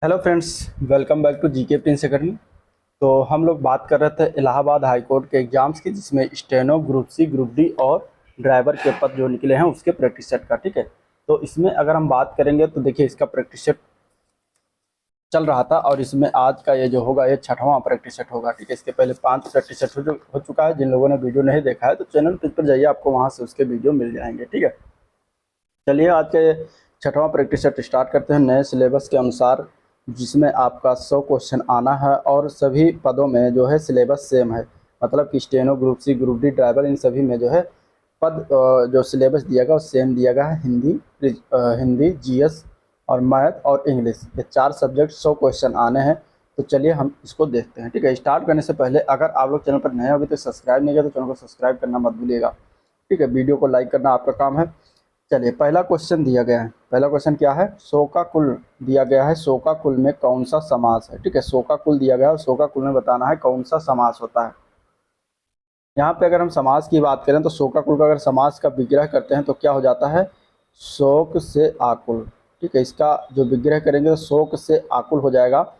Hello friends, welcome back to GK Prince Academy. तो हम लोग बात कर रहे थे इलाहाबाद हाई कोर्ट के एग्जाम्स की, जिसमें steno, group C, group D और ड्राइवर के पद जो निकले हैं उसके प्रैक्टिस सेट का। ठीक है, तो इसमें अगर हम बात करेंगे तो देखिए इसका प्रैक्टिस सेट चल रहा था और इसमें आज का ये जो होगा ये 6वां प्रैक्टिस सेट होगा। ठीक है, इसके पहले 5 प्रैक्टिस सेट हो चुका है। जिन लोगों ने वीडियो नहीं देखा है तो चैनल पर जाइए, आपको वहाँ से उसके वीडियो मिल जाएंगे। ठीक है, चलिए आज के 6वां प्रैक्टिस सेट स्टार्ट करते हैं नए सिलेबस के अनुसार, जिसमें आपका 100 क्वेश्चन आना है और सभी पदों में जो है सिलेबस सेम है। मतलब कि steno, group C, group D, driver, इन सभी में जो है पद जो सिलेबस दिया गया वो सेम दिया गया है। हिंदी, जीएस और मैथ और इंग्लिश, ये 4 सब्जेक्ट 100 क्वेश्चन आने हैं। तो चलिए हम इसको देखते हैं। ठीक है, स्टार्ट करने से पहले अगर आप लोग चैनल पर नए हो अभी तो सब्सक्राइब नहीं किया तो चैनल को सब्सक्राइब करना मत भूलिएगा। ठीक है, वीडियो को लाइक करना आपका काम है। चलिए पहला क्वेश्चन दिया गया है। पहला क्वेश्चन क्या है? सौ का कुल दिया गया है। सौ का कुल में कौन सा समास है? ठीक है, सौ का कुल दिया गया है और सौ का कुल में बताना है कौन सा समास होता है। यहाँ पे अगर हम समास की बात करें तो सौ का कुल का अगर समास का विग्रह करते हैं तो क्या हो जाता है? शोक से आकुल। ठीक है, इसका जो विग्रह करेंगे तो शोक से आकुल हो जाएगा।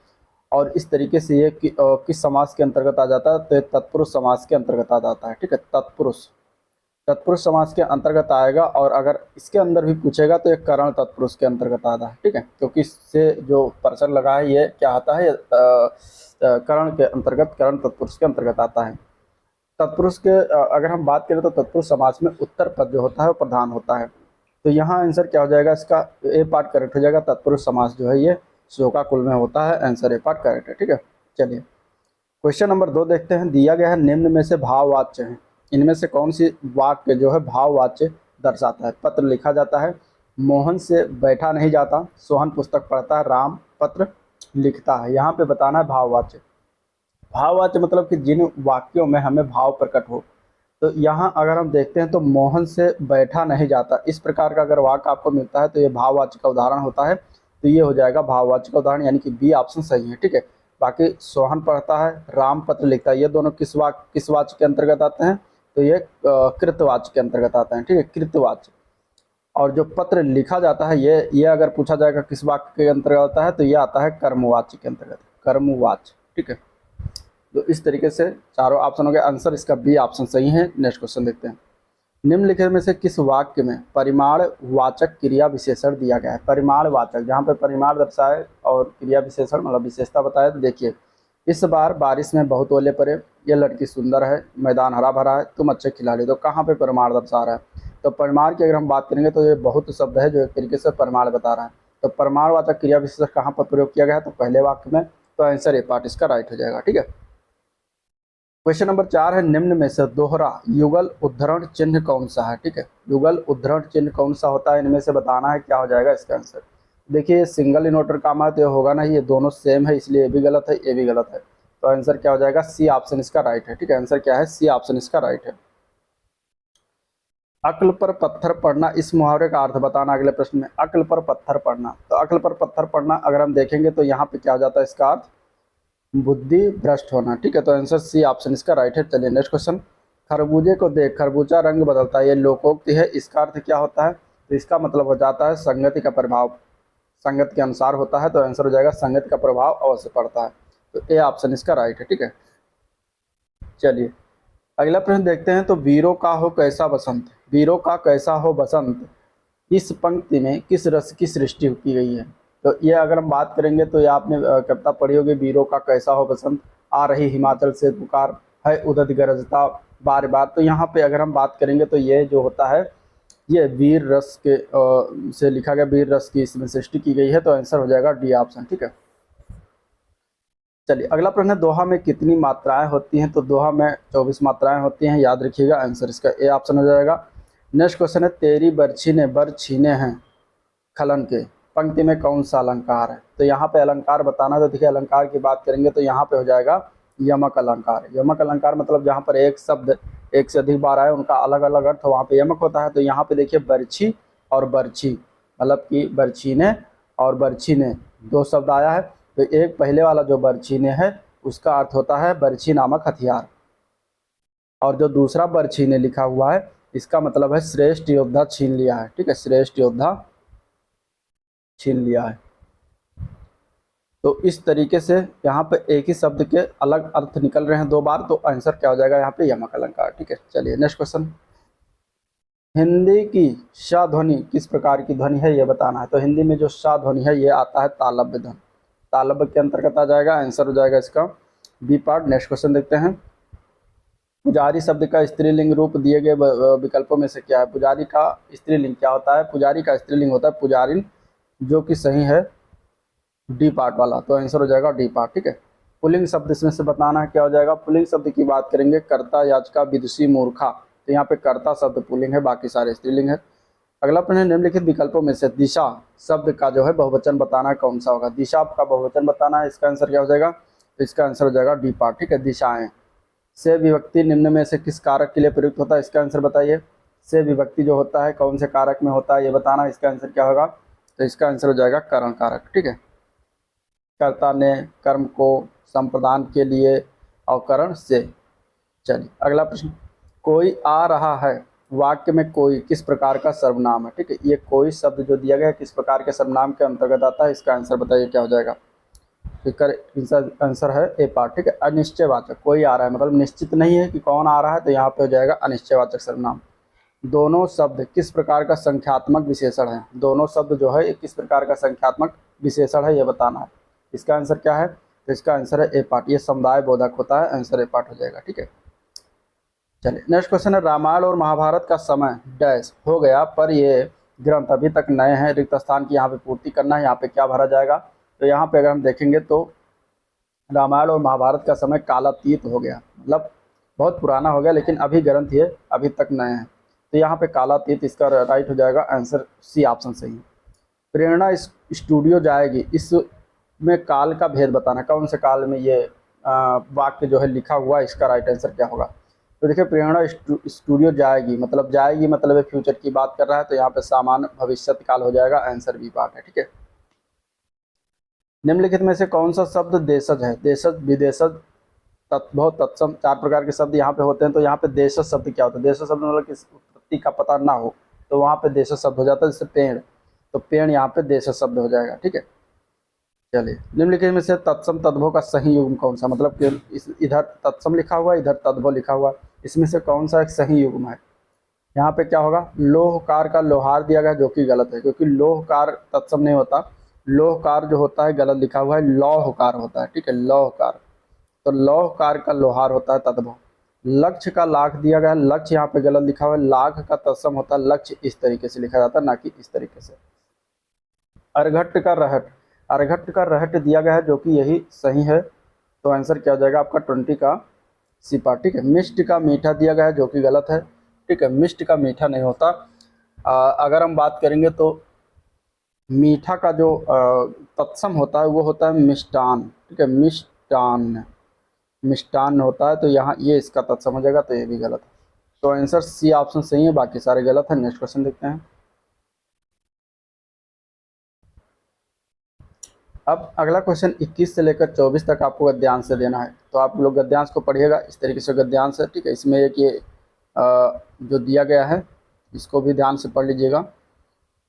और इस तरीके से ये किस समास के अंतर्गत आ जाता है? तो ये तत्पुरुष समास के अंतर्गत आ जाता है। ठीक है, तत्पुरुष तत्पुरुष समास के अंतर्गत आएगा। और अगर इसके अंदर भी पूछेगा तो ये करण तत्पुरुष के अंतर्गत आता है। ठीक है, क्योंकि इससे जो पर्सन लगा है ये क्या आता है? करण के अंतर्गत, करण तत्पुरुष के अंतर्गत आता है। तत्पुरुष के अगर हम बात करें तो तत्पुरुष समास में उत्तर पद जो होता है वो प्रधान होता है। तो यहाँ आंसर क्या हो जाएगा? इसका ए पार्ट करेक्ट हो जाएगा। तत्पुरुष समास जो है ये शोका कुल में होता है। आंसर ए पार्ट करेक्ट है। ठीक है, चलिए क्वेश्चन नंबर 2 देखते हैं। दिया गया है निम्न में से भाववाच्य है, इनमें से कौन सी वाक्य जो है भाववाच्य दर्शाता है? पत्र लिखा जाता है, मोहन से बैठा नहीं जाता, सोहन पुस्तक पढ़ता है, राम पत्र लिखता है। यहाँ पे बताना है भाववाच्य। भाववाच्य मतलब कि जिन वाक्यों में हमें भाव प्रकट हो। तो यहाँ अगर हम देखते हैं तो मोहन से बैठा नहीं जाता, इस प्रकार का अगर वाक्य आपको मिलता है तो ये भाववाच्य का उदाहरण होता है। तो ये हो जाएगा भाववाच्य का उदाहरण, यानी कि बी ऑप्शन सही है। ठीक है, बाकी सोहन पढ़ता है, राम पत्र लिखता है, ये दोनों किस वाच्य के अंतर्गत आते हैं? तो ये कृतवाच्य के अंतर्गत आते हैं। ठीक है, कृतवाच्य। और जो पत्र लिखा जाता है ये अगर पूछा जाएगा किस वाक्य के अंतर्गत आता है तो ये आता है कर्मवाच्य के अंतर्गत, कर्मवाच्य। ठीक है, तो इस तरीके से चारों ऑप्शनों के आंसर इसका बी ऑप्शन सही है। नेक्स्ट क्वेश्चन देखते हैं। निम्नलिखित में से किस वाक्य में परिमाण वाचक क्रिया विशेषण दिया गया है? परिमाण वाचक, जहाँ पे परिमाण दर्शाए और क्रिया विशेषण मतलब विशेषता बताए। तो देखिए, इस बार बारिश में बहुत ओले पड़े, ये लड़की सुंदर है, मैदान हरा भरा है, तुम अच्छे खिलाड़ी। तो कहाँ पे परिमाण दर्शा रहा है? तो परिमाण की अगर हम बात करेंगे तो ये बहुत शब्द है जो एक तरीके से परिमाण बता रहा है। तो परिमाण वाचक क्रिया विशेषण कहाँ पर प्रयोग किया गया है? तो पहले वाक्य में। तो आंसर ए पार्ट इसका राइट हो जाएगा। ठीक है, क्वेश्चन नंबर 4 है। निम्न में से दोहरा युगल उद्धरण चिन्ह कौन सा है? ठीक है, युगल उद्धरण चिन्ह कौन सा होता है? इनमें से बताना है। क्या हो जाएगा इसका आंसर? देखिए, सिंगल इन्वर्टर काम है तो ये होगा नहीं, ये दोनों सेम है, इसलिए ये भी गलत है, ये भी गलत है। तो आंसर क्या हो जाएगा? सी ऑप्शन इसका राइट है। ठीक है, आंसर क्या है? सी ऑप्शन इसका राइट है। अक्ल पर पत्थर पड़ना, इस मुहावरे का अर्थ बताना अगले प्रश्न में। अक्ल पर पत्थर पड़ना, तो अक्ल पर पत्थर पड़ना अगर हम देखेंगे तो यहाँ पे क्या हो जाता है? इसका अर्थ बुद्धि भ्रष्ट होना। ठीक है, तो आंसर सी ऑप्शन इसका राइट है। चलिए नेक्स्ट क्वेश्चन। खरबूजे को देख खरबूजा रंग बदलता है, ये लोकोक्ति है, इसका अर्थ क्या होता है? तो इसका मतलब हो जाता है संगति का प्रभाव, संगत के अनुसार होता है। तो आंसर हो जाएगा संगत का प्रभाव अवश्य पड़ता है। तो ए ऑप्शन इसका राइट है। ठीक है, चलिए अगला प्रश्न देखते हैं। तो वीरों का हो कैसा बसंत, वीरों का कैसा हो बसंत, इस पंक्ति में किस रस की सृष्टि की गई है? तो ये अगर हम बात करेंगे तो ये आपने कविता पढ़ी होगी, वीरों का कैसा हो बसंत, आ रही हिमाचल से पुकार, है उदत गरजता बार बार। तो यहाँ पे अगर हम बात करेंगे तो ये जो होता है ये वीर रस के से लिखा गया, वीर रस की इसमें सृष्टि की गई है। तो आंसर हो जाएगा डी ऑप्शन। ठीक है, चलिए अगला प्रश्न है। दोहा में कितनी मात्राएं होती हैं? तो दोहा में 24 मात्राएं होती हैं, याद रखिएगा। आंसर इसका ए ऑप्शन हो जाएगा। नेक्स्ट क्वेश्चन है। तेरी बरछी ने बर छीने हैं खलन के, पंक्ति में कौन सा अलंकार है? तो यहाँ पे अलंकार बताना। तो देखिए, अलंकार की बात करेंगे तो यहाँ पे हो जाएगा यमक अलंकार। यमक अलंकार मतलब जहाँ पर एक शब्द एक से अधिक बार आए उनका अलग अलग अर्थ वहाँ पे यमक होता है। तो यहाँ पे देखिए बरछी और बरछी, मतलब कि बरछीने और बरछीने दो शब्द आया है। तो एक पहले वाला जो बरछीने है उसका अर्थ होता है बरछी नामक हथियार, और जो दूसरा बरछीने लिखा हुआ है इसका मतलब है श्रेष्ठ योद्धा छीन लिया है। ठीक है, श्रेष्ठ योद्धा छीन लिया है। तो इस तरीके से यहाँ पे एक ही शब्द के अलग अर्थ निकल रहे हैं 2 बार, तो आंसर क्या हो जाएगा यहाँ पे यमक अलंकार। ठीक है, चलिए नेक्स्ट क्वेश्चन। हिंदी की श ध्वनि किस प्रकार की ध्वनि है ये बताना है। तो हिंदी में जो श ध्वनि है ये आता है तालव्य ध्वनि, तालव्य के अंतर्गत आ जाएगा, आंसर हो जाएगा इसका बी पार्ट। नेक्स्ट क्वेश्चन देखते हैं। पुजारी शब्द का स्त्रीलिंग रूप दिए गए विकल्पों में से क्या है। पुजारी का स्त्रीलिंग क्या होता है। पुजारी का स्त्रीलिंग होता है पुजारिन, जो कि सही है डी पार्ट वाला, तो आंसर हो जाएगा डी पार्ट। ठीक है, पुल्लिंग शब्द इसमें से बताना है क्या हो जाएगा। पुल्लिंग शब्द की बात करेंगे कर्ता, याचका, विदुषी, मूर्खा, तो यहाँ पे कर्ता शब्द पुल्लिंग है, बाकी सारे स्त्रीलिंग है। अगला प्रश्न है, निम्नलिखित विकल्पों में से दिशा शब्द का जो है बहुवचन बताना है कौन सा होगा। दिशा का बहुवचन बताना है, इसका आंसर क्या हो जाएगा। तो इसका आंसर हो जाएगा डी पार्ट। ठीक है, दिशाएं। से विभक्ति निम्न में से किस कारक के लिए प्रयुक्त होता है, इसका आंसर बताइए। से विभक्ति जो होता है कौन से कारक में होता है ये बताना, इसका आंसर क्या होगा। तो इसका आंसर हो जाएगा करण कारक। ठीक है, कर्ता ने कर्म को संप्रदान के लिए अवकरण से। चलिए अगला प्रश्न, कोई आ रहा है वाक्य में कोई किस प्रकार का सर्वनाम है। ठीक है, ये कोई शब्द जो दिया गया है किस प्रकार के सर्वनाम के अंतर्गत आता है, इसका आंसर बताइए क्या हो जाएगा। इसका आंसर है ए पार्ट। ठीक है, अनिश्चयवाचक, कोई आ रहा है मतलब निश्चित नहीं है कि कौन आ रहा है, तो यहाँ पे हो जाएगा अनिश्चयवाचक सर्वनाम। दोनों शब्द किस प्रकार का संख्यात्मक विशेषण है। दोनों शब्द जो है ये किस प्रकार का संख्यात्मक विशेषण है ये बताना है, इसका आंसर क्या है। तो इसका आंसर है ए पार्ट, ये समुदाय बोधक होता है, आंसर ए पार्ट हो जाएगा। ठीक है, चलिए नेक्स्ट क्वेश्चन है, रामायण और महाभारत का समय डैश हो गया पर ये ग्रंथ अभी तक नए हैं, रिक्त स्थान की यहाँ पे पूर्ति करना है, यहाँ पे क्या भरा जाएगा। तो यहाँ पे अगर हम देखेंगे तो रामायण और महाभारत का समय कालातीत हो गया, मतलब बहुत पुराना हो गया, लेकिन अभी ग्रंथ ये अभी तक नए हैं, तो यहाँ पे कालातीत इसका राइट हो जाएगा, आंसर सी ऑप्शन सही है। प्रेरणा इस स्टूडियो जाएगी, इसमें काल का भेद बताना, कौन से काल में ये वाक्य जो है लिखा हुआ है, इसका राइट आंसर क्या होगा। तो देखिए प्रेरणा स्टूडियो जाएगी मतलब फ्यूचर की बात कर रहा है, तो यहाँ पे सामान्य भविष्यत काल हो जाएगा, आंसर बी पार्ट है। ठीक है, निम्नलिखित में से कौन सा शब्द देशज है। देशज, विदेशज, तत्भव, तत्सम, 4 प्रकार के शब्द यहाँ पे होते हैं। तो यहाँ पे देशज शब्द क्या होता है। देशज शब्द मतलब किस उत्पत्ति का पता ना हो, तो वहाँ पे देशज शब्द हो जाता है, जैसे पेड़, तो पेड़ यहाँ पे देशज शब्द हो जाएगा। ठीक है, चलिए निम्नलिखित में से तत्सम तद्भव का सही युग्म कौन सा, मतलब कि इधर तत्सम लिखा हुआ है, इधर तद्भव लिखा हुआ है, इसमें से कौन सा एक सही युग्म है। यहाँ पे क्या होगा, लोहकार का लोहार दिया गया जो कि गलत है, क्योंकि लोहकार तत्सम नहीं होता, लोहकार जो होता है गलत लिखा हुआ है, लौहकार होता है। ठीक है, लौहकार, तो लौहकार का लोहार होता है तद्भव। लक्ष्य का लाख दिया गया है, लक्ष्य यहाँ पे गलत लिखा हुआ है, लाख का तत्सम होता है, लक्ष्य इस तरीके से लिखा जाता है, ना कि इस तरीके से। अर्घट का रहट, अर्घट का रहट दिया गया है जो कि यही सही है, तो आंसर क्या हो जाएगा आपका 20 का सिपा। ठीक है, मिष्ट का मीठा दिया गया है जो कि गलत है। ठीक है, मिष्ट का मीठा नहीं होता। अगर हम बात करेंगे तो मीठा का जो तत्सम होता है वो होता है मिष्टान। ठीक है, मिष्टान, मिष्टान होता है, तो यहाँ ये इसका तत्सम हो जाएगा, तो ये भी गलत है, तो आंसर सी ऑप्शन सही है, बाकी सारे गलत है। नेक्स्ट क्वेश्चन देखते हैं। अब अगला क्वेश्चन 21 से लेकर 24 तक आपको गद्यांश से देना है, तो आप लोग गद्यांश को पढ़िएगा इस तरीके से गद्यांश है। ठीक है, इसमें एक ये जो दिया गया है इसको भी ध्यान से पढ़ लीजिएगा।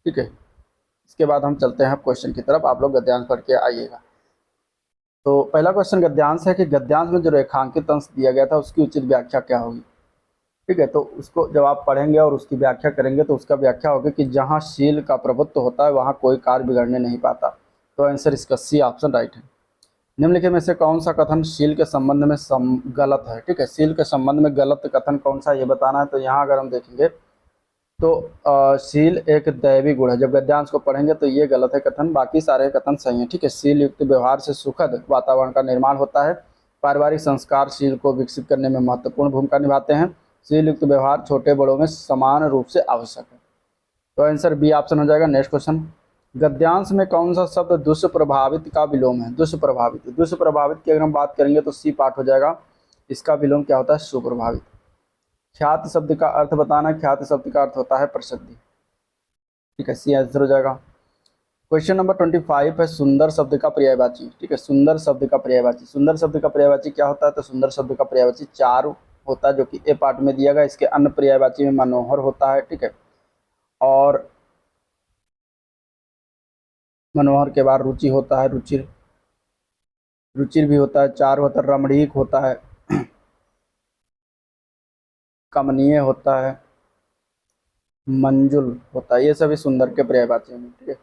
ठीक है, इसके बाद हम चलते हैं क्वेश्चन की तरफ, आप लोग गद्यांश पढ़ के आइएगा। तो पहला क्वेश्चन गद्यांश है कि गद्यांश में जो रेखांकित अंश दिया गया था उसकी उचित व्याख्या क्या होगी। ठीक है, तो उसको जब आप पढ़ेंगे और उसकी व्याख्या करेंगे तो उसका व्याख्या होगी कि जहाँ शील का प्रभुत्व होता है वहाँ कोई कार्य बिगड़ने नहीं पाता, तो आंसर इसका सी ऑप्शन राइट है। निम्नलिखित में से कौन सा कथन शील के संबंध में गलत है। ठीक है, शील के संबंध में गलत कथन कौन सा ये बताना है। तो यहाँ अगर हम देखेंगे तो शील एक दैवी गुण है, जब गद्यांश को पढ़ेंगे तो ये गलत है कथन, बाकी सारे कथन सही है। ठीक है, शील युक्त व्यवहार से सुखद वातावरण का निर्माण होता है, पारिवारिक संस्कार शील को विकसित करने में महत्वपूर्ण भूमिका निभाते हैं, शील युक्त व्यवहार छोटे बड़ों में समान रूप से आवश्यक है, तो आंसर बी ऑप्शन हो जाएगा। नेक्स्ट क्वेश्चन, गद्यांश में कौन सा शब्द दुष्प्रभावित का विलोम है। दुष्प्रभावित, दुष्प्रभावित की अगर हम बात करेंगे तो सी पार्ट हो जाएगा, इसका विलोम क्या होता है, सुप्रभावित। ख्यात शब्द का अर्थ बताना, ख्यात शब्द का अर्थ होता है प्रसिद्धि। ठीक है, सी आंसर हो जाएगा। क्वेश्चन नंबर 25 है सुंदर शब्द का पर्यायवाची। ठीक है, सुंदर शब्द का पर्यायवाची, सुंदर शब्द का पर्यायवाची क्या होता है। तो सुंदर शब्द का पर्यायवाची चारु होता है जो कि ए पार्ट में दिया गया, इसके अन्य पर्यायवाची में मनोहर होता है। ठीक है, और मनोहर के बाद रुचि होता है, रुचिर, रुचिर भी होता है, चार होता है, रमणीक होता है, कमनीय होता है, मंजुल होता है। ये सभी सुंदर के पर्यायवाची हैं, ठीक है।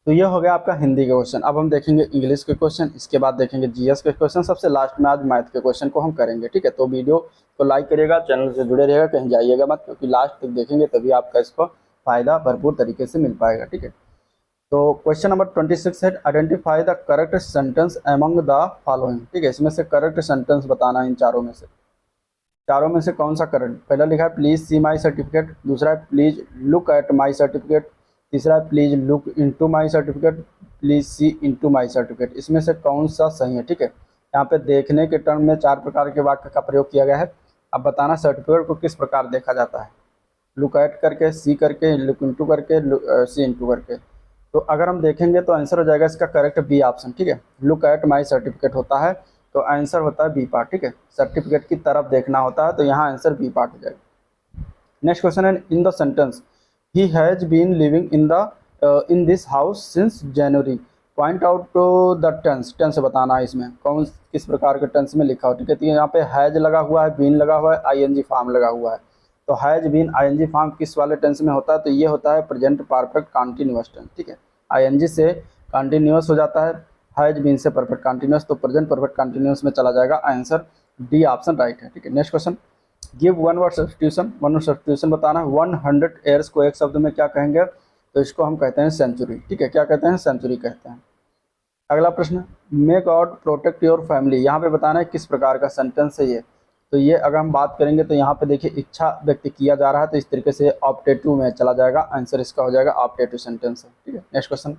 तो ये हो गया आपका हिंदी के क्वेश्चन। अब हम देखेंगे इंग्लिश के क्वेश्चन, इसके बाद देखेंगे जीएस के क्वेश्चन, सबसे लास्ट में आज मैथ के क्वेश्चन को हम करेंगे, ठीक है। तो वीडियो को लाइक करिएगा, चैनल से जुड़े रहिएगा, कहीं जाइएगा मत, क्योंकि लास्ट तक देखेंगे तभी आपका इसको फायदा भरपूर तरीके से मिल पाएगा, ठीक है। तो क्वेश्चन नंबर 26 है, identify the correct sentence among the following, ठीक है। इसमें से करेक्ट सेंटेंस बताना है इन चारों में से कौन सा करेक्ट। पहला लिखा है प्लीज सी माई सर्टिफिकेट, दूसरा है please look at my certificate, तीसरा है please look into my certificate, please see into my certificate. इसमें से कौन सा सही है, ठीक है। यहाँ पे देखने के टर्म में 4 प्रकार के वाक्य का प्रयोग किया गया है। अब बताना सर्टिफिकेट को किस प्रकार देखा जाता है, लुक एट करके, सी करके, लुक इनटू करके, सी इनटू करके। तो अगर हम देखेंगे तो आंसर हो जाएगा इसका करेक्ट बी ऑप्शन, ठीक है। लुक एट माई सर्टिफिकेट होता है तो आंसर होता है बी पार्ट, ठीक है। सर्टिफिकेट की तरफ देखना होता है तो यहाँ आंसर बी पार्ट हो जाएगा। नेक्स्ट क्वेश्चन है, in the sentence he has been living in this house since January, point out to the tense. Tense बताना है इसमें कौन किस प्रकार के टेंस में लिखा हो, ठीक है। तो यहाँ पे हैज लगा हुआ है, बीन लगा हुआ है, आईएनजी फॉर्म लगा हुआ है। तो हैज बीन आईएनजी फॉर्म किस वाले टेंस में होता है, तो ये होता है प्रेजेंट परफेक्ट कॉन्टिन्यूअस टेंस, ठीक है। आईएनजी से कॉन्टिन्यूअस हो जाता है, हैज बीन से परफेक्ट कॉन्टिन्यूअस, तो प्रेजेंट परफेक्ट कॉन्टिन्यूअस में चला जाएगा। आंसर डी ऑप्शन राइट है, ठीक है। Next question, give one word substitution. One word substitution बताना है। 100 एयर्स को एक शब्द में क्या कहेंगे, तो इसको हम कहते हैं सेंचुरी, ठीक है। क्या कहते हैं, सेंचुरी कहते हैं। अगला प्रश्न, may God protect your family, यहाँ पे बताना है किस प्रकार का सेंटेंस है ये। तो ये अगर हम बात करेंगे तो यहाँ पे देखिए इच्छा व्यक्त किया जा रहा है, तो इस तरीके से ऑप्टेटिव में चला जाएगा। आंसर इसका हो जाएगा ऑप्टेटिव सेंटेंस है, ठीक है। Next question,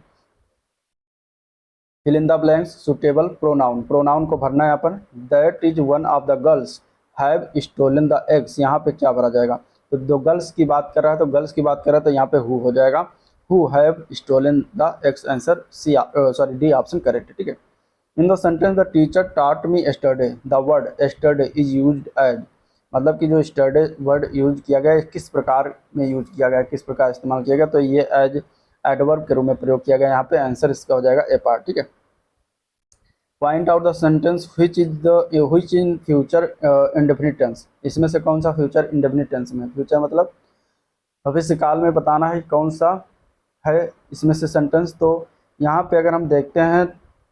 fill in the blanks suitable pronoun. Pronoun को भरना है यहाँ पर। That is one of the girls have stolen the eggs, यहाँ पे क्या भरा जाएगा, तो दो गर्ल्स की बात कर रहा है, तो गर्ल्स की बात कर रहा है तो यहाँ पे हु हो जाएगा, who have stolen the eggs. Answer C sorry D option correct, ठीक है। In the sentence the teacher taught me yesterday, the word yesterday is used as, मतलब कि जो एस्टरडे वर्ड यूज किया गया है किस प्रकार में यूज किया गया है, किस प्रकार इस्तेमाल किया गया, तो ये एज एडवर्ब के रूप में प्रयोग किया गया यहाँ पे। आंसर इसका हो जाएगा ए पार्ट, ठीक है। Point out the sentence which in future indefinite tense, इसमें से कौन सा फ्यूचर इंडेफिनिट टेंस में। फ्यूचर मतलब भविष्य काल में बताना है कौन सा है इसमें से सेंटेंस। तो यहाँ पे अगर हम देखते हैं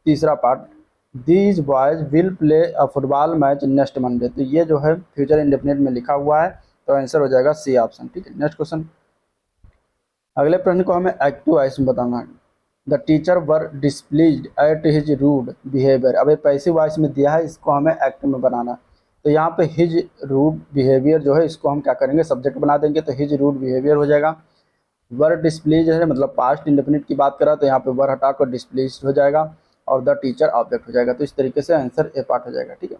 तीसरा part, these boys will play a football match next Monday, तो ये जो है फ्यूचर इंडेफिनिट में लिखा हुआ है, तो आंसर हो जाएगा सी ऑप्शन, ठीक है। नेक्स्ट क्वेश्चन, अगले प्रश्न को हमें एक्टिव वॉइस में बताना है। The teacher were displeased at his rude behaviour, अब ये पैसिव वॉइस में दिया है, इसको हमें एक्टिव में बनाना है। तो यहाँ पे हिज रूड बिहेवियर जो है इसको हम क्या करेंगे, सब्जेक्ट बना देंगे, तो हिज रूड बिहेवियर हो जाएगा। वर डिस्प्लीज है मतलब पास्ट इंडेफिनिट की बात करा, तो यहाँ पे वर हटाकर डिस्प्लीज हो जाएगा और द टीचर ऑब्जेक्ट हो जाएगा। तो इस तरीके से आंसर ए पार्ट हो जाएगा, ठीक है।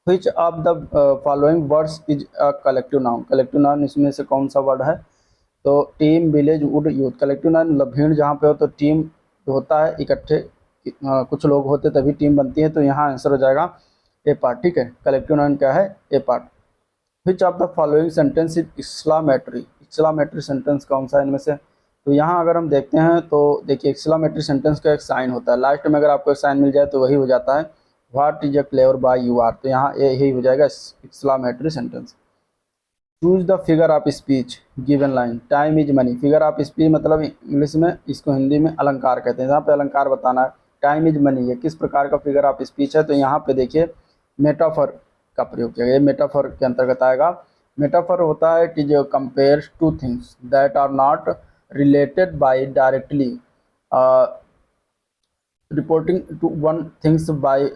Which of the following words is a collective noun. Collective noun इसमें से कौन सा वर्ड है, तो team, village, would, youth. Collective noun मतलब भीड़ जहाँ पे हो, तो टीम होता है इकट्ठे, कुछ लोग होते तभी टीम बनती है, तो यहाँ आंसर हो जाएगा ए पार्ट, ठीक है। कलेक्टिव नाउन क्या है, a part. Which of the following sentence is exclamatory. Exclamatory sentence कौन सा है इनमें से, तो यहाँ अगर हम देखते हैं तो देखिए एक्सक्लामेटरी सेंटेंस का एक साइन होता है, लास्ट में अगर आपको एक साइन मिल जाए तो वही हो जाता है what is a clever boy you are, तो यहाँ यही हो जाएगा exclamatory sentence. Choose the figure of speech given line, time is money. Figure of speech मतलब इंग्लिश में, इसको हिंदी में अलंकार कहते हैं। यहाँ पे अलंकार बताना है, टाइम इज मनी ये किस प्रकार का फिगर ऑफ स्पीच है, तो यहाँ पे देखिए मेटाफर का प्रयोग किया गया। ये मेटाफर के अंतर्गत आएगा। मेटाफर होता है कि जो compares two things that are not related by directly reporting to one things by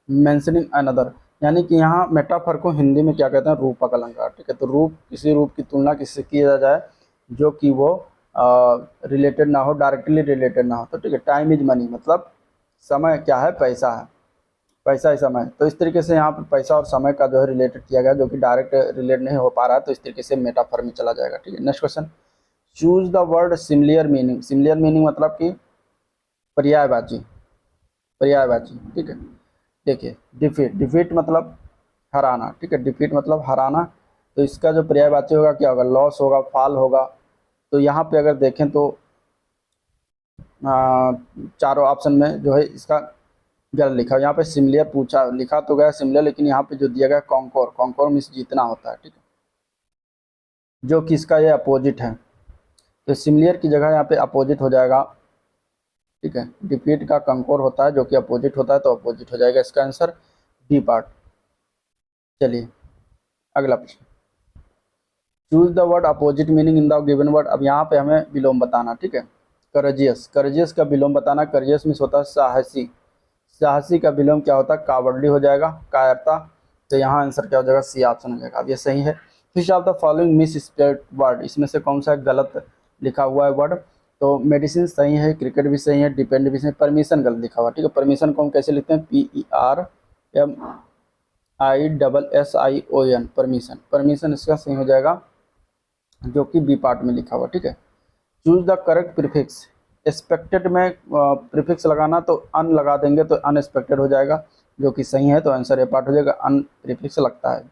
mentioning another, यानी कि यहाँ मेटाफर को हिंदी में क्या कहते हैं, रूपक अलंकार, ठीक है। तो रूप, किसी रूप की तुलना किससे किया जाए जो कि वो रिलेटेड ना हो, डायरेक्टली रिलेटेड ना हो, तो ठीक है। टाइम इज मनी मतलब समय क्या है, पैसा है, पैसा ही समय। तो इस तरीके से यहाँ पर पैसा और समय का जो है रिलेटेड किया गया, जो कि डायरेक्ट रिलेट नहीं हो पा रहा है, तो इस तरीके से मेटाफर में चला जाएगा, ठीक है। Next question, choose the word similar meaning. Similar meaning मतलब कि पर्यायवाची, पर्यायवाची, ठीक है। देखिए डिफीट, डिफीट मतलब हराना, ठीक है। डिफीट मतलब हराना, तो इसका जो पर्यायवाची होगा क्या होगा, लॉस होगा, फॉल होगा। तो यहाँ पे अगर देखें तो चारों ऑप्शन में जो है इसका गलत लिखा, यहाँ पे सिमिलर पूछा, लिखा तो गया सिमिलर, लेकिन यहाँ पे जो दिया गया कॉन्कोर, कॉन्कोर मीन्स जीतना होता है, ठीक है, जो कि इसका ये अपोजिट है। तो सिमिलर की जगह यहाँ पे अपोजिट हो जाएगा, ठीक है। डिफीट का कंकोर होता है जो कि अपोजिट होता है, तो अपोजिट हो जाएगा इसका आंसर डी पार्ट। चलिए अगला प्रश्न, choose the word opposite meaning in the given word. अब यहाँ पे हमें विलोम बताना, ठीक है। करेजियस, करेजियस का विलोम बताना। करेजियस मीन्स होता है साहसी, साहसी का विलोम क्या होता है, कावर्डली हो जाएगा, कायरता। तो यहाँ आंसर क्या हो जाएगा, सी ऑप्शन हो जाएगा। अब ये सही है। Fish of the following miss spelled word, इसमें से कौन सा गलत लिखा हुआ है वर्ड। तो मेडिसिन सही है, क्रिकेट भी सही है, डिपेंड भी सही है, परमिशन गलत लिखा हुआ, ठीक है। परमिशन को हम कैसे लिखते हैं, PERMISSION, परमिशन, परमिशन इसका सही हो जाएगा, जो कि बी पार्ट में लिखा हुआ, ठीक है। Choose the correct prefix, expected में प्रीफिक्स लगाना तो अन लगा देंगे तो अनएक्सपेक्टेड हो जाएगा, जो कि सही है, तो आंसर ए पार्ट हो जाएगा, अन प्रीफिक्स लगता है।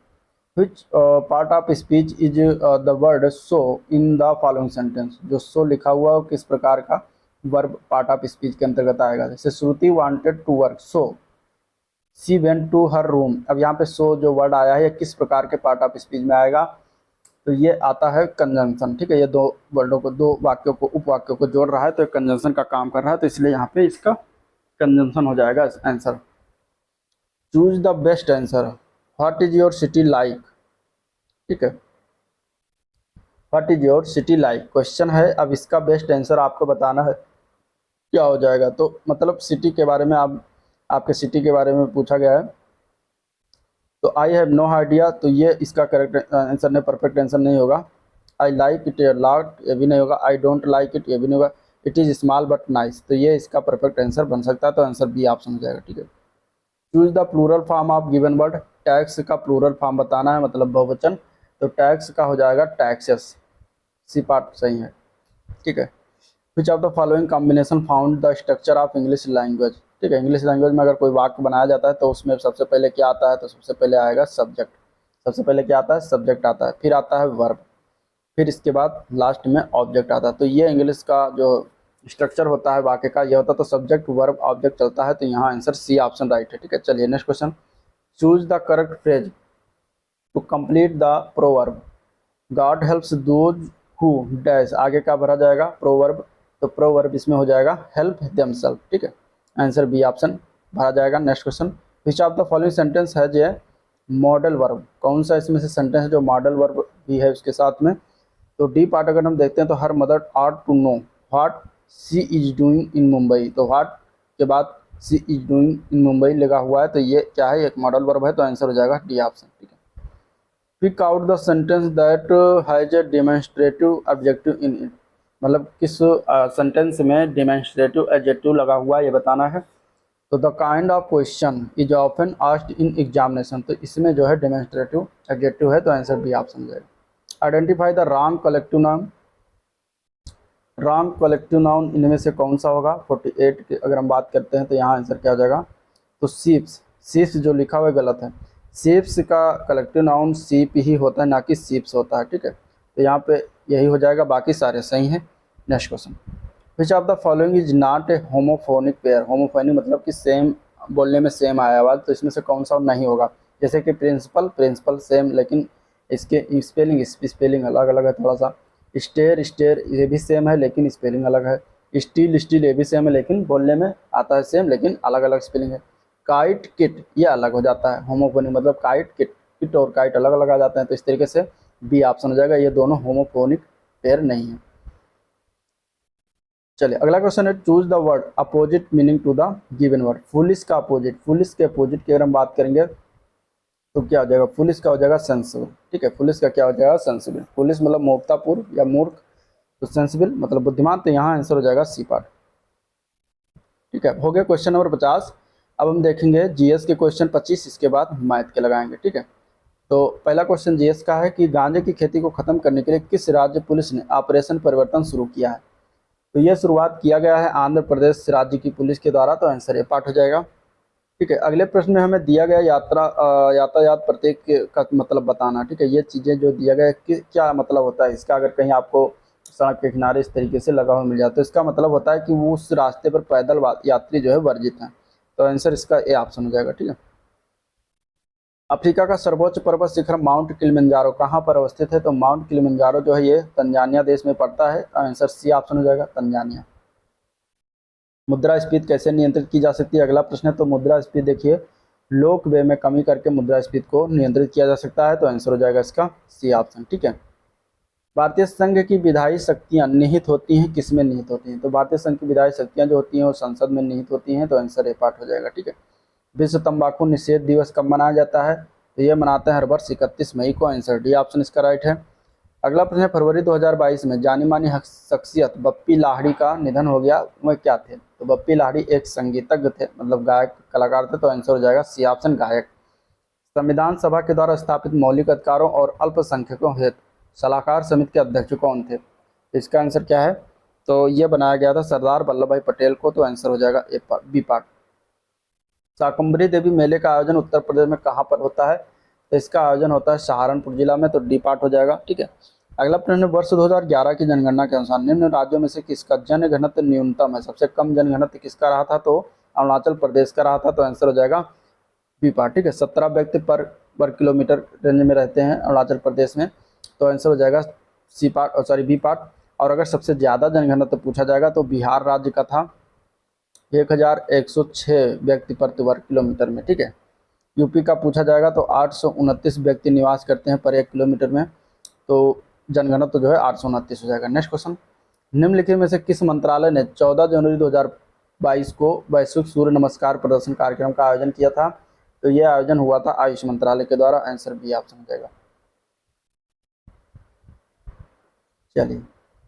Which part of speech is the word so in the following sentence, जो सो लिखा हुआ है किस प्रकार का वर्ब पार्ट ऑफ स्पीच के अंतर्गत आएगा। जैसे Shruti wanted to work, so she went to her room. अब यहाँ पे सो जो वर्ड आया है ये किस प्रकार के पार्ट ऑफ स्पीच में आएगा, तो ये आता है कंजंक्शन, ठीक है। ये दो वर्डों को, दो वाक्यों को, उपवाक्यों को जोड़ रहा है, तो कंजंक्शन का काम कर रहा है, तो इसलिए यहाँ पे इसका कंजंक्शन हो जाएगा answer. Choose the best answer, what is your city like, ठीक है। What is your city like question है। अब इसका बेस्ट आंसर आपको बताना है, क्या हो जाएगा। तो मतलब सिटी के बारे में, आप आपके सिटी के बारे में पूछा गया है, तो आई हैव नो आइडिया, तो ये इसका करेक्ट आंसर नहीं, परफेक्ट आंसर नहीं होगा। I like it a lot, ये भी नहीं होगा। आई डोंट लाइक इट, ये भी नहीं होगा। It is small but nice, तो ये इसका परफेक्ट आंसर बन सकता है, तो आंसर बी ऑप्शन हो जाएगा, ठीक है। Choose the plural form of given word, tax का प्लूरल फॉर्म बताना है, मतलब बहुवचन, तो टैक्स का हो जाएगा टैक्सेस, सी पार्ट सही है, ठीक है। Which of the following combination found the structure of English language, ठीक है। इंग्लिश लैंग्वेज में अगर कोई वाक्य बनाया जाता है तो उसमें सबसे पहले क्या आता है, तो सबसे पहले आएगा सब्जेक्ट, सबसे पहले क्या आता है, सब्जेक्ट आता है, फिर आता है वर्ब, फिर इसके बाद लास्ट में ऑब्जेक्ट आता है। तो ये इंग्लिश का जो स्ट्रक्चर होता है वाक्य का, ये होता है, तो सब्जेक्ट वर्ब ऑब्जेक्ट चलता है, तो यहाँ आंसर सी ऑप्शन राइट है, ठीक है। चलिए next question, choose the correct phrase to complete the proverb. God helps those who dash, आगे का भरा जाएगा प्रोवर्ब, तो प्रोवर्ब इसमें हो जाएगा हेल्प देमसेल्फ, ठीक है। आंसर बी ऑप्शन भरा जाएगा। Next question, which of the following sentence है जो मॉडल वर्ब, कौन सा इसमें से सेंटेंस है जो मॉडल वर्ब भी है उसके साथ में। तो डी पार्ट अगर हम देखते हैं तो her mother ought to know what she is doing in Mumbai, तो व्हाट के बाद she is doing in Mumbai लगा हुआ है, तो ये क्या है, एक मॉडल वर्ब है, तो आंसर हो जाएगा डी ऑप्शन, ठीक है। Pick out the sentence that has a demonstrative objective in it, मतलब किस सेंटेंस में डेमोन्स्ट्रेटिव एडजेक्टिव लगा हुआ है ये बताना है। तो the kind of question is often asked in examination, तो इसमें जो है डेमोन्स्ट्रेटिव एडजेक्टिव है, तो आंसर बी ऑप्शन हो जाएगा। Identify the wrong collective noun, wrong collective noun इनमें से कौन सा होगा। 48 की अगर हम बात करते हैं तो यहाँ आंसर क्या हो जाएगा, तो सीप्स, सीप्स जो लिखा हुआ है गलत है। सीप्स का कलेक्टिव नाउन सीप ही होता है, ना कि सीप्स होता है, ठीक है। तो यहाँ पे यही हो जाएगा, बाकी सारे सही हैं। Next question, which of the following is not a homophonic pair, homophonic मतलब कि सेम बोलने में सेम आया आवाज़, तो इसमें से कौन सा नहीं होगा। जैसे कि प्रिंसिपल, प्रिंसिपल सेम, लेकिन इसके स्पेलिंग अलग अलग है थोड़ा सा। स्टेयर, स्टेयर ये भी सेम है लेकिन स्पेलिंग अलग है। स्टील, स्टील ये भी सेम है लेकिन बोलने में आता है सेम, लेकिन अलग अलग स्पेलिंग है। काइट, किट ये अलग हो जाता है, होमोफोनिक मतलब काइट, किट, किट और काइट अलग अलग आ जाते हैं, तो इस तरीके से बी ऑप्शन हो जाएगा, ये दोनों होमोफोनिक पेयर नहीं है। चलिए अगला क्वेश्चन है, choose the word opposite meaning to the given word. Foolish का अपोजिट, फुलिश के अपोजिट की अगर हम बात करेंगे तो क्या हो जाएगा, फुलिश का हो जाएगा सेंसिबल, ठीक है। फुलिश का क्या हो जाएगा, सेंसिबल। फुलिश मतलब मूर्खतापूर्ण या मूर्ख, तो सेंसिबल मतलब बुद्धिमान, तो यहाँ आंसर हो जाएगा सी पार्ट, ठीक है। हो गया क्वेश्चन नंबर 50। अब हम देखेंगे जीएस के क्वेश्चन 25, इसके बाद मैथ के लगाएंगे, ठीक है। तो पहला क्वेश्चन जीएस का है कि गांजे की खेती को खत्म करने के लिए किस राज्य पुलिस ने ऑपरेशन परिवर्तन शुरू किया है। तो यह शुरुआत किया गया है आंध्र प्रदेश राज्य की पुलिस के द्वारा, तो आंसर ए पार्ट हो जाएगा, ठीक है। अगले प्रश्न में हमें दिया गया यातायात प्रत्येक का मतलब बताना, ठीक है। ये चीज़ें जो दिया गया है क्या मतलब होता है इसका, अगर कहीं आपको सड़क के किनारे इस तरीके से लगा हुआ मिल जाता है तो इसका मतलब होता है कि वो उस रास्ते पर पैदल यात्री जो है वर्जित हैं। तो आंसर इसका ए ऑप्शन हो जाएगा, ठीक है। अफ्रीका का सर्वोच्च पर्वत शिखर माउंट किलिमंजारो कहाँ पर अवस्थित है? तो माउंट किलिमंजारो जो है ये तंजानिया देश में पड़ता है। आंसर सी ऑप्शन हो जाएगा, तंजानिया। मुद्रास्फीति कैसे नियंत्रित की जा सकती है? अगला प्रश्न है। तो मुद्रास्फीति देखिए, लोक व्यय में कमी करके मुद्रास्फीति को नियंत्रित किया जा सकता है। तो आंसर हो जाएगा इसका सी ऑप्शन, ठीक है। भारतीय संघ की विधायी शक्तियां निहित होती हैं, किसमें निहित होती हैं? तो भारतीय संघ की विधायी शक्तियां जो होती हैं वो संसद में निहित होती हैं। तो आंसर ए पार्ट हो जाएगा, ठीक है। विश्व तंबाकू निषेध दिवस कब मनाया जाता है? तो ये मनाते हैं हर वर्ष 31 मई को। आंसर डी ऑप्शन इसका राइट है। अगला प्रश्न है, फरवरी 2022 में जानी मानी शख्सियत बप्पी लाहिड़ी का निधन हो गया, वह क्या थे? तो बप्पी लाहिड़ी एक संगीतज्ञ थे, मतलब गायक कलाकार थे। तो आंसर हो जाएगा सी ऑप्शन, गायक। संविधान सभा के द्वारा स्थापित मौलिक अधिकारों और अल्पसंख्यकों हेतु सलाहकार समिति के अध्यक्ष कौन थे? इसका आंसर क्या है? तो ये बनाया गया था सरदार वल्लभ भाई पटेल को। तो आंसर हो जाएगा ए पार्ट, बी पार्ट। शाकंभरी देवी मेले का आयोजन उत्तर प्रदेश में कहाँ पर होता है? तो इसका आयोजन होता है सहारनपुर जिला में। तो डी पार्ट हो जाएगा, ठीक है। अगला प्रश्न, वर्ष 2011 की जनगणना के अनुसार निम्न राज्यों में से किसका जनघनत्व न्यूनतम है? सबसे कम जनघनत्व किसका रहा था? तो अरुणाचल प्रदेश का रहा था। तो आंसर हो जाएगा बी पार्ट, ठीक है। 17 व्यक्ति पर वर्ग किलोमीटर रेंज में रहते हैं अरुणाचल प्रदेश में। तो आंसर हो जाएगा C part, sorry B part. और अगर सबसे ज़्यादा जनघनत्व पूछा जाएगा तो बिहार राज्य का था 1106 व्यक्ति प्रति वर्ग किलोमीटर में, ठीक है। यूपी का पूछा जाएगा तो 829 व्यक्ति निवास करते हैं पर 1 किलोमीटर में। तो जनघनत्व जो है 829 हो जाएगा। नेक्स्ट क्वेश्चन, निम्नलिखित में से किस मंत्रालय ने 14 जनवरी 2022 को वैश्विक सूर्य नमस्कार प्रदर्शन कार्यक्रम का आयोजन किया था? तो यह आयोजन हुआ था आयुष मंत्रालय के द्वारा। आंसर बी ऑप्शन हो जाएगा। चलिए,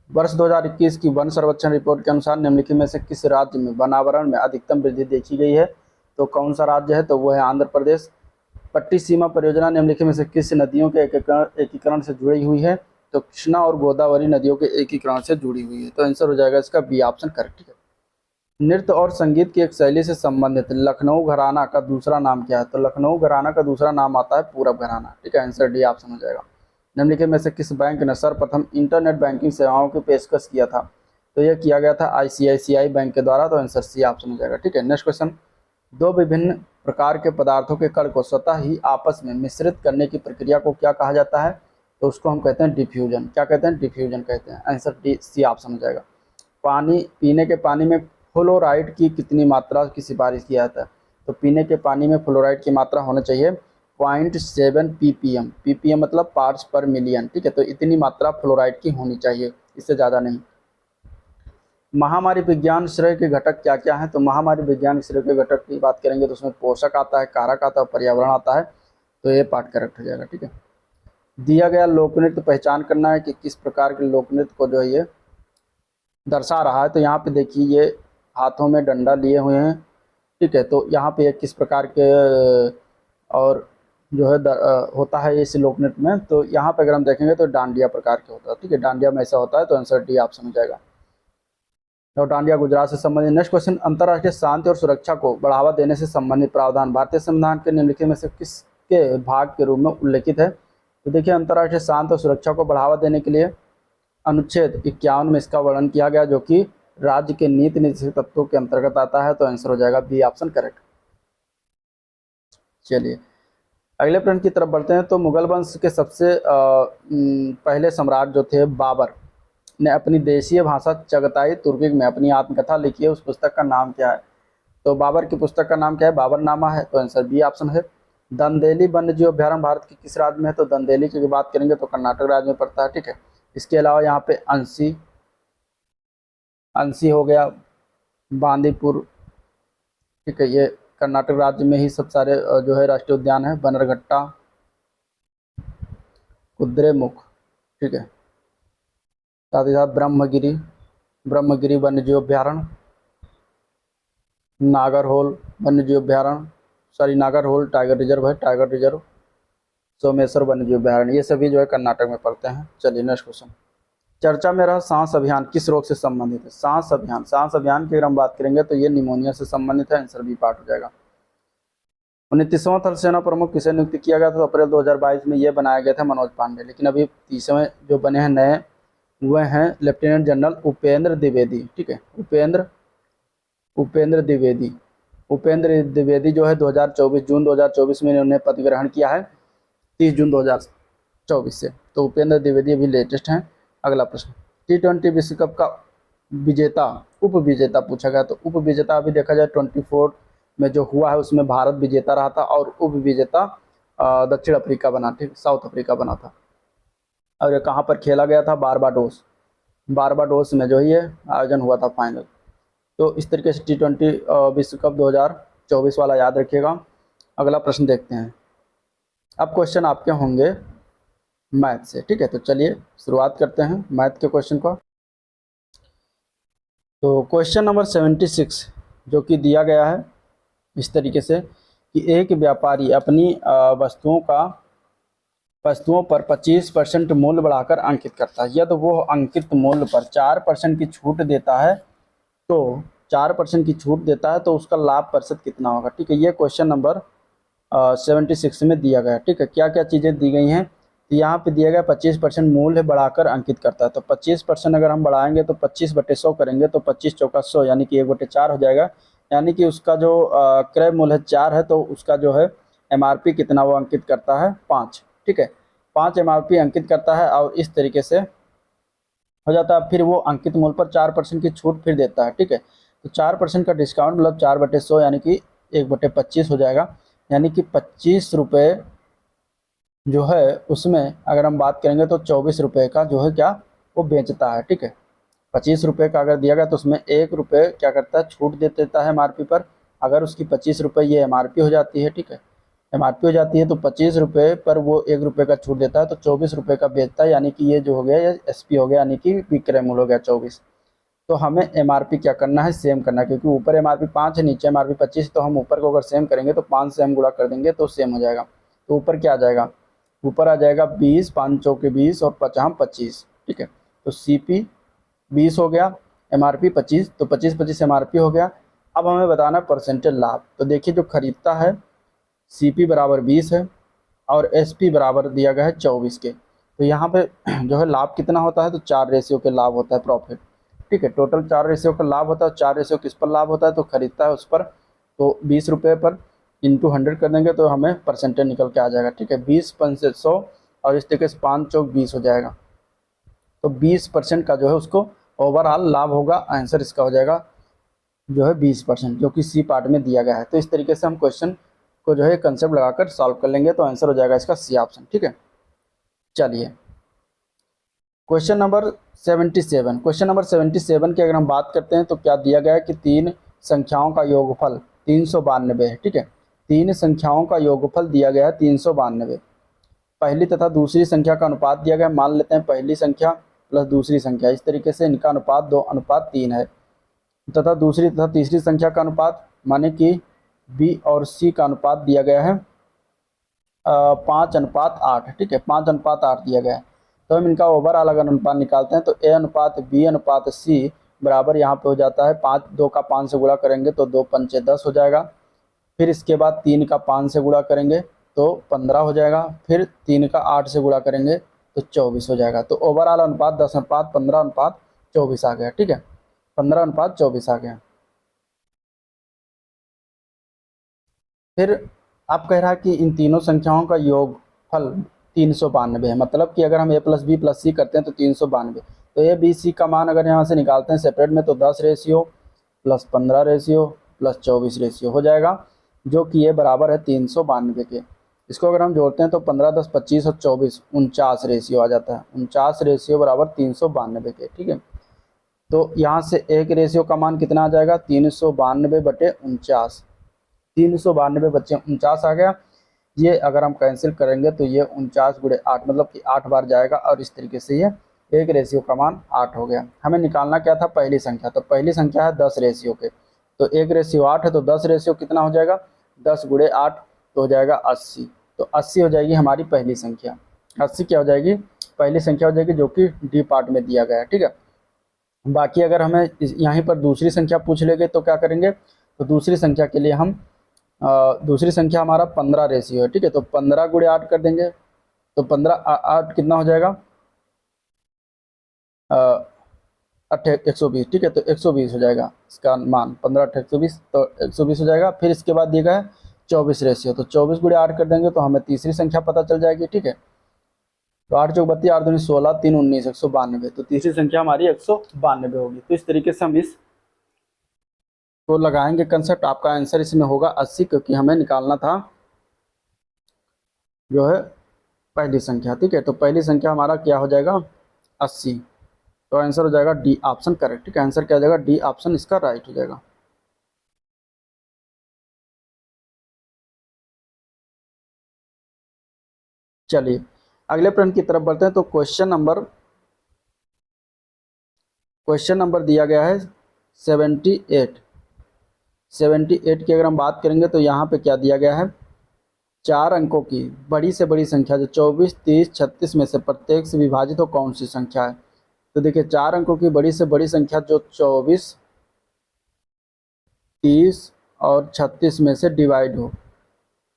वर्ष 2021 की वन सर्वेक्षण रिपोर्ट के अनुसार निम्नलिखित में से किस राज्य में वनावरण में अधिकतम वृद्धि देखी गई है? तो कौन सा राज्य है? तो वो है आंध्र प्रदेश। पट्टी सीमा परियोजना निम्नलिखित में से किस नदियों के एकीकरण से जुड़ी हुई है? तो कृष्णा और गोदावरी नदियों के एकीकरण से जुड़ी हुई है। तो आंसर हो जाएगा इसका बी ऑप्शन, करेक्ट है। नृत्य और संगीत की एक शैली से संबंधित लखनऊ घराना का दूसरा नाम क्या है? तो लखनऊ घराना का दूसरा नाम आता है पूरब घराना, ठीक है। आंसर डी ऑप्शन हो जाएगा। निम्नलिखित में से किस बैंक ने सर्वप्रथम इंटरनेट बैंकिंग सेवाओं की पेशकश किया था? तो यह किया गया था आईसीआईसीआई बैंक के द्वारा। तो आंसर सी ऑप्शन हो जाएगा, ठीक है। नेक्स्ट क्वेश्चन, दो विभिन्न प्रकार के पदार्थों के कण को स्वतः ही आपस में मिश्रित करने की प्रक्रिया को क्या कहा जाता है? तो उसको हम कहते हैं डिफ्यूजन। क्या कहते हैं? डिफ्यूजन कहते हैं। आंसर डी सी ऑप्शन हो जाएगा। पानी, पीने के पानी में फ्लोराइड की कितनी मात्रा की सिफारिश किया जाता है? तो पीने के पानी में फ्लोराइड की मात्रा होना चाहिए 0.7 ppm। ppm मतलब पार्ट्स पर मिलियन, ठीक है। तो इतनी मात्रा फ्लोराइड की होनी चाहिए, इससे ज़्यादा नहीं। महामारी विज्ञान श्रेय के घटक क्या क्या हैं? तो महामारी विज्ञान श्रेय के घटक की बात करेंगे तो उसमें पोषक आता है, कारक आता है, पर्यावरण आता है। तो ये पार्ट करेक्ट हो जाएगा, ठीक है। दिया गया लोकनृत्य पहचान करना है कि किस प्रकार के लोकनृत्य को जो है ये दर्शा रहा है। तो यहाँ पे देखिए, ये हाथों में डंडा लिए हुए हैं, ठीक है। तो यहाँ पे किस प्रकार के और जो है होता है इस लोकनृत्य में? तो यहाँ पे अगर हम देखेंगे तो डांडिया प्रकार के होता है, ठीक है। डांडिया में ऐसा होता है। तो आंसर डी ऑप्शन हो जाएगा। और डांडिया गुजरात से संबंधित। नेक्स्ट क्वेश्चन, अंतर्राष्ट्रीय शांति और सुरक्षा को बढ़ावा देने से संबंधित प्रावधान भारतीय संविधान के निम्नलिखित में से किसके भाग के रूप में उल्लेखित है? तो देखिए, अंतर्राष्ट्रीय शांति और सुरक्षा को बढ़ावा देने के लिए अनुच्छेद 51 में इसका वर्णन किया गया, जो कि राज्य के नीति निर्देशक तत्वों के अंतर्गत आता है। तो आंसर हो जाएगा बी ऑप्शन, करेक्ट। चलिए, अगले प्रश्न की तरफ बढ़ते हैं। तो मुगल वंश के सबसे पहले सम्राट जो थे बाबर ने अपनी देशीय भाषा चगताई तुर्किक में अपनी आत्मकथा लिखी है, उस पुस्तक का नाम क्या है? तो बाबर की पुस्तक का नाम क्या है? बाबरनामा है। तो आंसर बी ऑप्शन है। दंदेली वन्यजीव अभ्यारण्य भारत के किस राज्य में है? तो दंदेली की बात करेंगे तो कर्नाटक राज्य में पड़ता है, ठीक है। इसके अलावा यहाँ पे अंसी हो गया, बांदीपुर, ठीक है, ये कर्नाटक राज्य में ही सब सारे जो है राष्ट्रीय उद्यान है। बनरघट्टा, कुद्रेमुख, ठीक है। साथ ही साथ ब्रह्मगिरी वन्यजीव अभ्यारण्य, नागरहोल वन्यजीव अभ्यारण्य, नागरहोल टाइगर रिजर्व है, टाइगर रिजर्व, सोमेश्वर वन्यजीव अभ्यारण्य, ये सभी जो है कर्नाटक में पड़ते हैं। चलिए, नेक्स्ट क्वेश्चन, चर्चा में रहा सांस अभियान किस रोग से संबंधित है? सांस अभियान की अगर हम बात करेंगे तो ये निमोनिया से संबंधित है। आंसर बी पार्ट हो जाएगा। 29वां थल सेना प्रमुख किसे नियुक्त किया गया था? तो अप्रैल 2022 में ये बनाया गया था मनोज पांडे। लेकिन अभी 30वें जो बने हैं नए, वह हैं लेफ्टिनेंट जनरल उपेंद्र द्विवेदी, ठीक है। उपेंद्र द्विवेदी, उपेंद्र द्विवेदी जो है 2024 जून 2024 में इन्होंने पद ग्रहण किया है, 30 जून 2024 से। तो उपेंद्र द्विवेदी अभी लेटेस्ट हैं। अगला प्रश्न, T20 विश्व कप का विजेता, उप विजेता पूछा गया। तो उप विजेता अभी देखा जाए 24 में जो हुआ है उसमें भारत विजेता रहा था और उप विजेता दक्षिण अफ्रीका बना, ठीक, साउथ अफ्रीका बना था। और ये कहाँ पर खेला गया था? बारबाडोस, बारबाडोस में जो ये आयोजन हुआ था फाइनल। तो इस तरीके से T20 विश्व कप 2024 वाला याद रखिएगा। अगला प्रश्न देखते हैं। अब क्वेश्चन आपके होंगे मैथ से, ठीक है। तो चलिए शुरुआत करते हैं मैथ के क्वेश्चन को। तो क्वेश्चन नंबर 76 जो कि दिया गया है इस तरीके से कि एक व्यापारी अपनी वस्तुओं पर 25% मूल्य बढ़ाकर अंकित करता है। यदि वो अंकित मूल्य पर 4% की छूट देता है तो 4% की छूट देता है तो उसका लाभ प्रतिशत कितना होगा, ठीक है। ये क्वेश्चन नंबर 76 में दिया गया है, ठीक है। क्या क्या चीज़ें दी गई हैं? तो यहाँ पे दिया गया 25% मूल्य बढ़ाकर अंकित करता है। तो 25% अगर हम बढ़ाएंगे तो 25/100 करेंगे तो 25 चौका 100 यानी कि 1/4 हो जाएगा। यानी कि उसका जो क्रय मूल्य 4 है तो उसका जो है MRP कितना वो अंकित करता है? 5, ठीक है। 5 MRP अंकित करता है और इस तरीके से हो जाता है। फिर वो अंकित मूल्य पर 4% की छूट फिर देता है, ठीक है। तो 4% का डिस्काउंट मतलब 4/100 यानी कि 1/25 हो जाएगा। यानी कि 25 रुपये जो है उसमें अगर हम बात करेंगे तो 24 रुपये का जो है क्या वो बेचता है, ठीक है। 25 रुपये का अगर दिया गया तो उसमें 1 रुपये क्या करता है? छूट दे देता है MRP पर। अगर उसकी 25 रुपये ये MRP हो जाती है, ठीक है, MRP हो जाती है तो 25 रुपये पर वो 1 रुपये का छूट देता है तो 24 रुपये का बेचता है। यानी कि ये जो हो गया ये SP हो गया, यानी कि विक्रय मूल्य हो गया 24। तो हमें MRP क्या करना है? सेम करना है, क्योंकि ऊपर MRP 5 है नीचे MRP 25, तो हम ऊपर को अगर सेम करेंगे तो 5 से हम गुणा कर देंगे तो सेम हो जाएगा। तो ऊपर क्या आ जाएगा? ऊपर आ जाएगा 20, 5 चौके 20 और 5 25, ठीक है। तो CP 20 हो गया, MRP 25, तो 25 MRP हो गया। अब हमें बताना परसेंटेज लाभ। तो देखिए जो खरीदता है CP बराबर 20 है और SP बराबर दिया गया है 24 के। तो यहाँ पे जो है लाभ कितना होता है? तो 4 रेशियो के लाभ होता है प्रॉफिट, ठीक है। टोटल 4 रेशियो का लाभ होता है। 4 रेशियो किस पर लाभ होता है? तो खरीदता है उस पर। तो 20 रुपये पर इंटू 100 कर देंगे तो हमें परसेंटेज निकल के आ जाएगा, ठीक है। 20 5 से 100 और इस तरीके से 5 चौक 20 हो जाएगा। तो 20% का जो है उसको ओवरऑल लाभ होगा। आंसर इसका हो जाएगा जो है 20%, जो कि C पार्ट में दिया गया है। तो इस तरीके से हम क्वेश्चन को जो है कंसेप्ट लगाकर सॉल्व कर लेंगे तो आंसर हो जाएगा इसका C ऑप्शन, ठीक है। चलिए क्वेश्चन नंबर 77 की अगर हम बात करते हैं तो क्या दिया गया है कि 3 संख्याओं का योगफल 392 है, ठीक है। 3 संख्याओं का योगफल दिया गया है 392। पहली तथा दूसरी संख्या का अनुपात दिया गया है। मान लेते हैं पहली संख्या प्लस दूसरी संख्या, इस तरीके से इनका अनुपात 2:3 है। तथा दूसरी तथा तीसरी संख्या का अनुपात माने कि B और C का अनुपात दिया गया है 5:8, ठीक है। 5:8 दिया गया है। तो हम इनका ओवरऑल अगर अनुपात निकालते हैं तो A/B/C बराबर यहाँ पे हो जाता है 5, 2 का 5 से गुणा करेंगे तो 2 पंचे 10 हो जाएगा। फिर इसके बाद 3 का 5 से गुणा करेंगे तो 15 हो जाएगा। फिर 3 का 8 से गुणा करेंगे तो 24 हो जाएगा। तो ओवरऑल अनुपात 10:15:24 आ गया, ठीक है। 15:24 आ गया। फिर आप कह रहा है कि इन तीनों संख्याओं का योगफल 392 है। मतलब कि अगर हम A+B+C करते हैं तो 392। तो ABC का मान अगर यहाँ से निकालते हैं सेपरेट में तो 10 ratio plus 15 ratio plus 24 ratio हो जाएगा, जो कि ये बराबर है 392 के। इसको अगर हम जोड़ते हैं तो 15, 10, 25 और 24 49 रेशियो आ जाता है। 49 रेशियो बराबर 392 के, ठीक है। तो यहाँ से एक रेशियो का मान कितना आ जाएगा? 392/49। 392 बच्चे 49 आ गया। ये अगर हम कैंसिल करेंगे तो ये 49 × 8 मतलब कि 8 बार जाएगा और इस तरीके से ये एक रेशियो का मान 8 हो गया। हमें निकालना क्या था? पहली संख्या। तो पहली संख्या है 10 रेशियो के, तो 1:8 है तो 10 रेशियो कितना हो जाएगा? 10 × 8 तो हो जाएगा 80। तो 80 हो जाएगी हमारी पहली संख्या। 80 क्या हो जाएगी? पहली संख्या हो जाएगी, जो कि D पार्ट में दिया गया है, ठीक है। बाकी अगर हमें यहीं पर दूसरी संख्या पूछ लेंगे तो क्या करेंगे? तो दूसरी संख्या के लिए हम दूसरी संख्या हमारा 15 रेशियो है, ठीक है। तो 15 × 8 कर देंगे तो 15 8 कितना हो जाएगा? 120, ठीक है। तो 120 हो जाएगा इसका मान, 15 8 120, तो 120 हो जाएगा। फिर इसके बाद दिया गया है 24 रेशियो, तो 24 गुणे 8 कर देंगे तो हमें तीसरी संख्या पता चल जाएगी, ठीक है। तो 8 चौक 32, 8 दूनी 16, 3 19, 192, तो तीसरी संख्या हमारी 192 होगी। तो इस तरीके से हम इस को लगाएंगे कंसेप्ट। आपका आंसर इसमें होगा 80, क्योंकि हमें निकालना था जो है पहली संख्या, ठीक है। तो पहली संख्या हमारा क्या हो जाएगा 80, तो आंसर हो जाएगा डी ऑप्शन करेक्ट, ठीक है। आंसर क्या हो जाएगा डी ऑप्शन इसका राइट हो जाएगा। चलिए अगले प्रश्न की तरफ बढ़ते हैं। तो क्वेश्चन नंबर दिया गया है 78। 78 की अगर हम बात करेंगे तो यहाँ पे क्या दिया गया है, 4 अंकों की बड़ी से बड़ी संख्या जो 24 30 36 में से प्रत्येक से विभाजित हो कौन सी संख्या है। तो देखिए 4 अंकों की बड़ी से बड़ी संख्या जो 24 30 और 36 में से डिवाइड हो,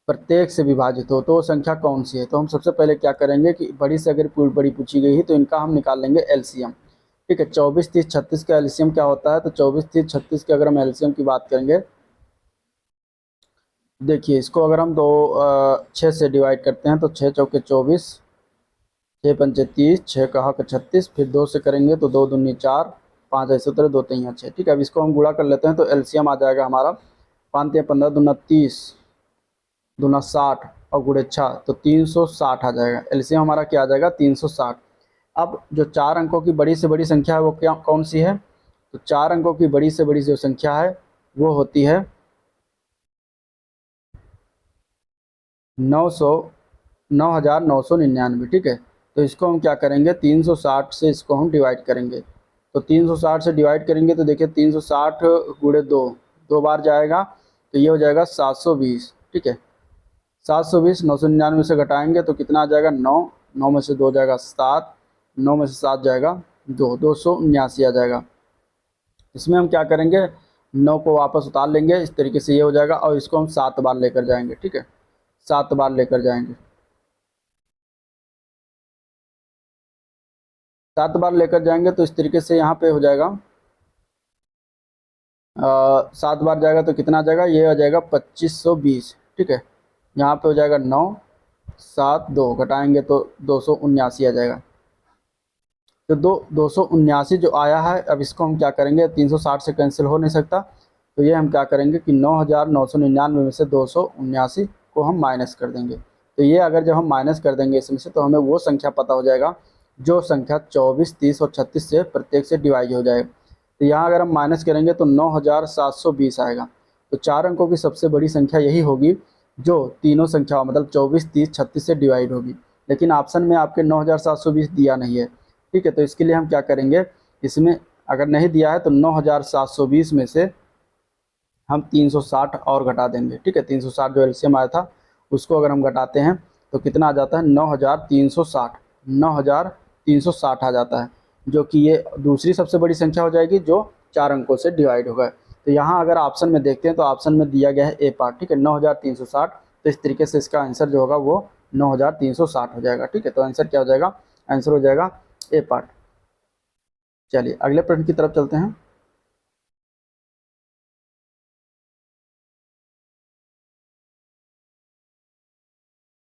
प्रत्येक से विभाजित हो, तो वो संख्या कौन सी है। तो हम सबसे पहले क्या करेंगे कि बड़ी से अगर बड़ी पूछी गई है तो इनका हम निकाल लेंगे एलसीएम, ठीक है। 24 30 36 का एलसीएम क्या होता है, तो 24 30 36 के अगर हम एलसीएम की बात करेंगे, देखिए इसको अगर हम 6 से डिवाइड करते हैं तो 6 चौके 24, 6 पंचे 30, 6 का हक 36, फिर 2 से करेंगे तो 2 दूनी 4, 5 ऐसे उतरे 2 3 6, ठीक है। अब इसको हम गुणा कर लेते हैं तो एलसीएम आ जाएगा हमारा 5 15 दूना 30, दूना 60 और गुणे 6, तो 360 आ जाएगा। एलसीएम हमारा क्या आ जाएगा 360। अब जो 4 अंकों की बड़ी से बड़ी संख्या है वो क्या कौन सी है, तो 4 अंकों की बड़ी से बड़ी जो संख्या है वो होती है 9,999, ठीक है। तो इसको हम क्या करेंगे 360 से इसको हम डिवाइड करेंगे। तो 360 से डिवाइड करेंगे तो देखिए 360 गुणे 2, 2 बार जाएगा तो ये हो जाएगा 720, ठीक है। 720 999 से घटाएंगे तो कितना आ जाएगा 9, 9 में से 2 जाएगा 7, 9 में से 7 जाएगा 2, 279 आ जाएगा। इसमें हम क्या करेंगे 9 को वापस उतार लेंगे, इस तरीके से ये हो जाएगा और इसको हम 7 बार लेकर जाएंगे, ठीक है। 7 बार लेकर जाएंगे, 7 बार लेकर जाएंगे तो इस तरीके से यहाँ पे हो जाएगा 7 बार जाएगा तो कितना आ जाएगा, ये आ जाएगा 2520, ठीक है। यहाँ पे हो जाएगा 9 7 2 घटाएंगे तो 279 आ जाएगा। तो 279 जो आया है, अब इसको हम क्या करेंगे 360 से कैंसिल हो नहीं सकता, तो ये हम क्या करेंगे कि 9,999 में से 279 को हम माइनस कर देंगे। तो ये अगर जब हम माइनस कर देंगे इसमें से तो हमें वो संख्या पता हो जाएगा जो संख्या 24 30 और 36 से प्रत्येक से डिवाइड हो जाएगा। तो यहाँ अगर हम माइनस करेंगे तो 9,720 आएगा। तो 4 अंकों की सबसे बड़ी संख्या यही होगी जो तीनों संख्याओं मतलब 24 30 36 से डिवाइड होगी। लेकिन ऑप्शन में आपके 9,720 दिया नहीं है, ठीक है। तो इसके लिए हम क्या करेंगे, इसमें अगर नहीं दिया है तो 9,720 में से हम 360 और घटा देंगे, ठीक है। 360 जो एलसीएम आया था उसको अगर हम घटाते हैं तो कितना आ जाता है 9,360, 9,360 आ जाता है, जो कि ये दूसरी सबसे बड़ी संख्या हो जाएगी जो 4 अंकों से डिवाइड होगा। तो यहाँ अगर ऑप्शन में देखते हैं तो ऑप्शन में दिया गया है ए पार्ट, ठीक है 9,360। तो इस तरीके से इसका आंसर जो होगा वो 9,360 हो जाएगा, ठीक है। तो आंसर क्या हो जाएगा, आंसर हो जाएगा ए पार्ट। चलिए अगले प्रश्न की तरफ चलते हैं।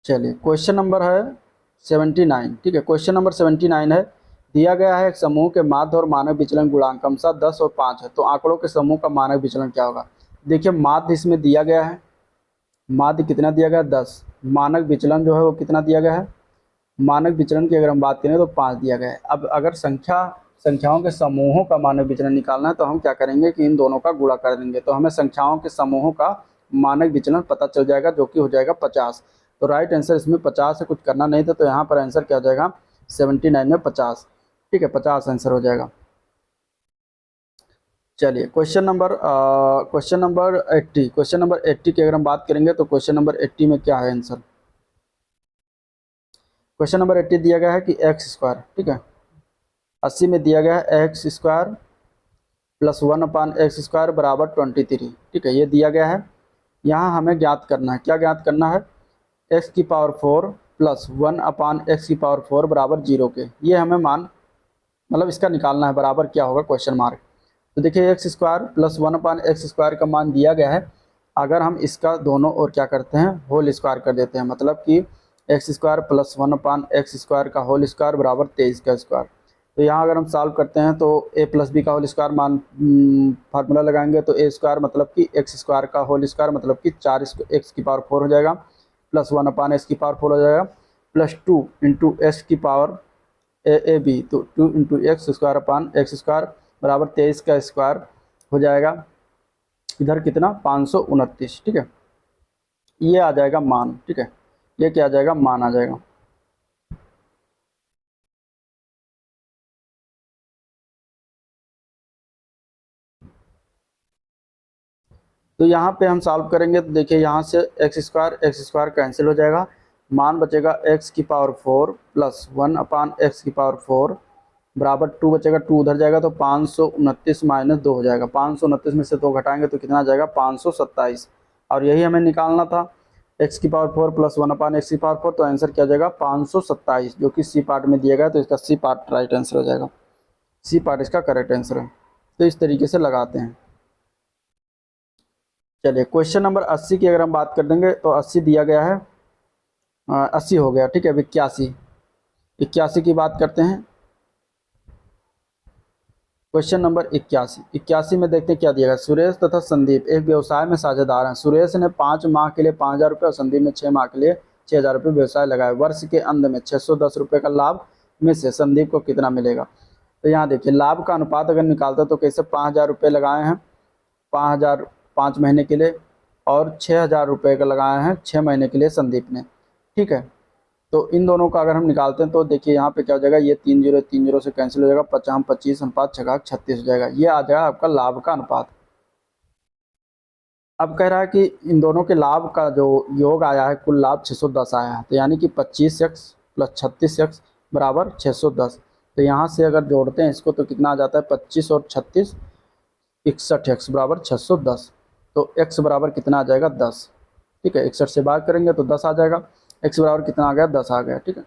चलिए क्वेश्चन नंबर है 79, ठीक है। क्वेश्चन नंबर 79 है, दिया गया है एक समूह के माध्य और मानक विचलन गुणांक क्रमशः 10 और 5 है, तो आंकड़ों के समूह का मानक विचलन क्या होगा। देखिए माध्य इसमें दिया गया है, माध्य कितना दिया गया है 10, मानक विचलन जो है वो कितना दिया गया है, मानक विचलन की अगर हम बात करें तो 5 दिया गया है। अब अगर संख्याओं के समूहों का मानक विचलन निकालना है तो हम क्या करेंगे कि इन दोनों का गुणा कर देंगे, तो हमें संख्याओं के समूहों का मानक विचलन पता चल जाएगा जो कि हो जाएगा 50। तो राइट आंसर इसमें 50 से कुछ करना नहीं था, तो यहाँ पर आंसर क्या हो जाएगा 79 में 50, ठीक है 50 आंसर हो जाएगा। चलिए क्वेश्चन नंबर 80, क्वेश्चन नंबर 80 की अगर हम बात करेंगे तो क्वेश्चन नंबर 80 में क्या है आंसर। क्वेश्चन नंबर 80 दिया गया है कि एक्स स्क्वायर, ठीक है 80 में दिया गया है एक्स स्क्वायर प्लस 1/x² बराबर 23, ठीक है ये दिया गया है। यहाँ हमें ज्ञात करना है, क्या ज्ञात करना है, x⁴ प्लस 1/x⁴ बराबर 0 के, ये हमें मान मतलब इसका निकालना है बराबर क्या होगा क्वेश्चन मार्क। तो देखिए एक्स स्क्वायर प्लस 1/x² का मान दिया गया है। अगर हम इसका दोनों ओर क्या करते हैं होल स्क्वायर कर देते हैं, मतलब कि x² प्लस 1/x² का होल स्क्वायर बराबर 23 का स्क्वायर। तो यहाँ अगर हम सॉल्व करते हैं तो a प्लस बी का होल स्क्वायर मान फार्मूला लगाएंगे तो a² मतलब कि x² का होल स्क्वायर मतलब कि 4x⁴ हो जाएगा, प्लस 1/x⁴ हो जाएगा, प्लस 2 इंटू एक्स की पावर ए बी, तो 2 इंटू x² बराबर 23 का स्क्वायर हो जाएगा। इधर कितना 529, ठीक है, ये आ जाएगा मान, ठीक है, ये क्या आ जाएगा मान आ जाएगा। तो यहाँ पे हम सॉल्व करेंगे तो देखिए यहाँ से x² कैंसिल हो जाएगा, मान बचेगा x⁴ प्लस 1/x⁴ बराबर 2 बचेगा, 2 उधर जाएगा तो 529 माइनस 2 हो जाएगा, 529 में से 2 घटाएंगे तो कितना आ जाएगा 527, और यही हमें निकालना था x⁴ प्लस 1/x⁴, तो आंसर क्या हो जाएगा 527, जो कि सी पार्ट में दिया गया, तो इसका सी पार्ट राइट आंसर हो जाएगा, सी पार्ट इसका करेक्ट आंसर है। तो इस तरीके से लगाते हैं। चलिए क्वेश्चन नंबर 80 की अगर हम बात कर देंगे तो 80 दिया गया है, 80 हो गया, ठीक है। अब 81 की बात करते हैं। क्वेश्चन नंबर 81 में देखते हैं क्या दिया गया। सुरेश तथा संदीप एक व्यवसाय में साझेदार हैं। सुरेश ने 5 माह के लिए 5,000 रुपये और संदीप ने 6 माह के लिए 6,000 रुपये व्यवसाय लगाए। वर्ष के अंत में 610 रुपये का लाभ में से संदीप को कितना मिलेगा। तो यहाँ देखिए लाभ का अनुपात अगर निकालते हैं तो कैसे 5,000 रुपये लगाए हैं, 5,000 5 महीने के लिए, और 6,000 रुपये का लगाए हैं 6 महीने के लिए संदीप ने, ठीक है। तो इन दोनों का अगर हम निकालते हैं तो देखिए यहाँ पे क्या हो जाएगा, ये 3 0 से कैंसिल हो जाएगा, 50 25 अनुपात 6 36 हो जाएगा, ये आ जाएगा आपका लाभ का अनुपात। अब कह रहा है कि इन दोनों के लाभ का जो योग आया है, कुल लाभ 610 आया है, तो यानी कि 25x प्लस 36x बराबर 610। तो यहाँ से अगर जोड़ते हैं इसको तो कितना आ जाता है 25 और 36 61x बराबर 610। तो x बराबर कितना आ जाएगा 10, ठीक है, 61 से भाग करेंगे तो 10 आ जाएगा। x बराबर कितना आ गया 10 आ गया, ठीक है,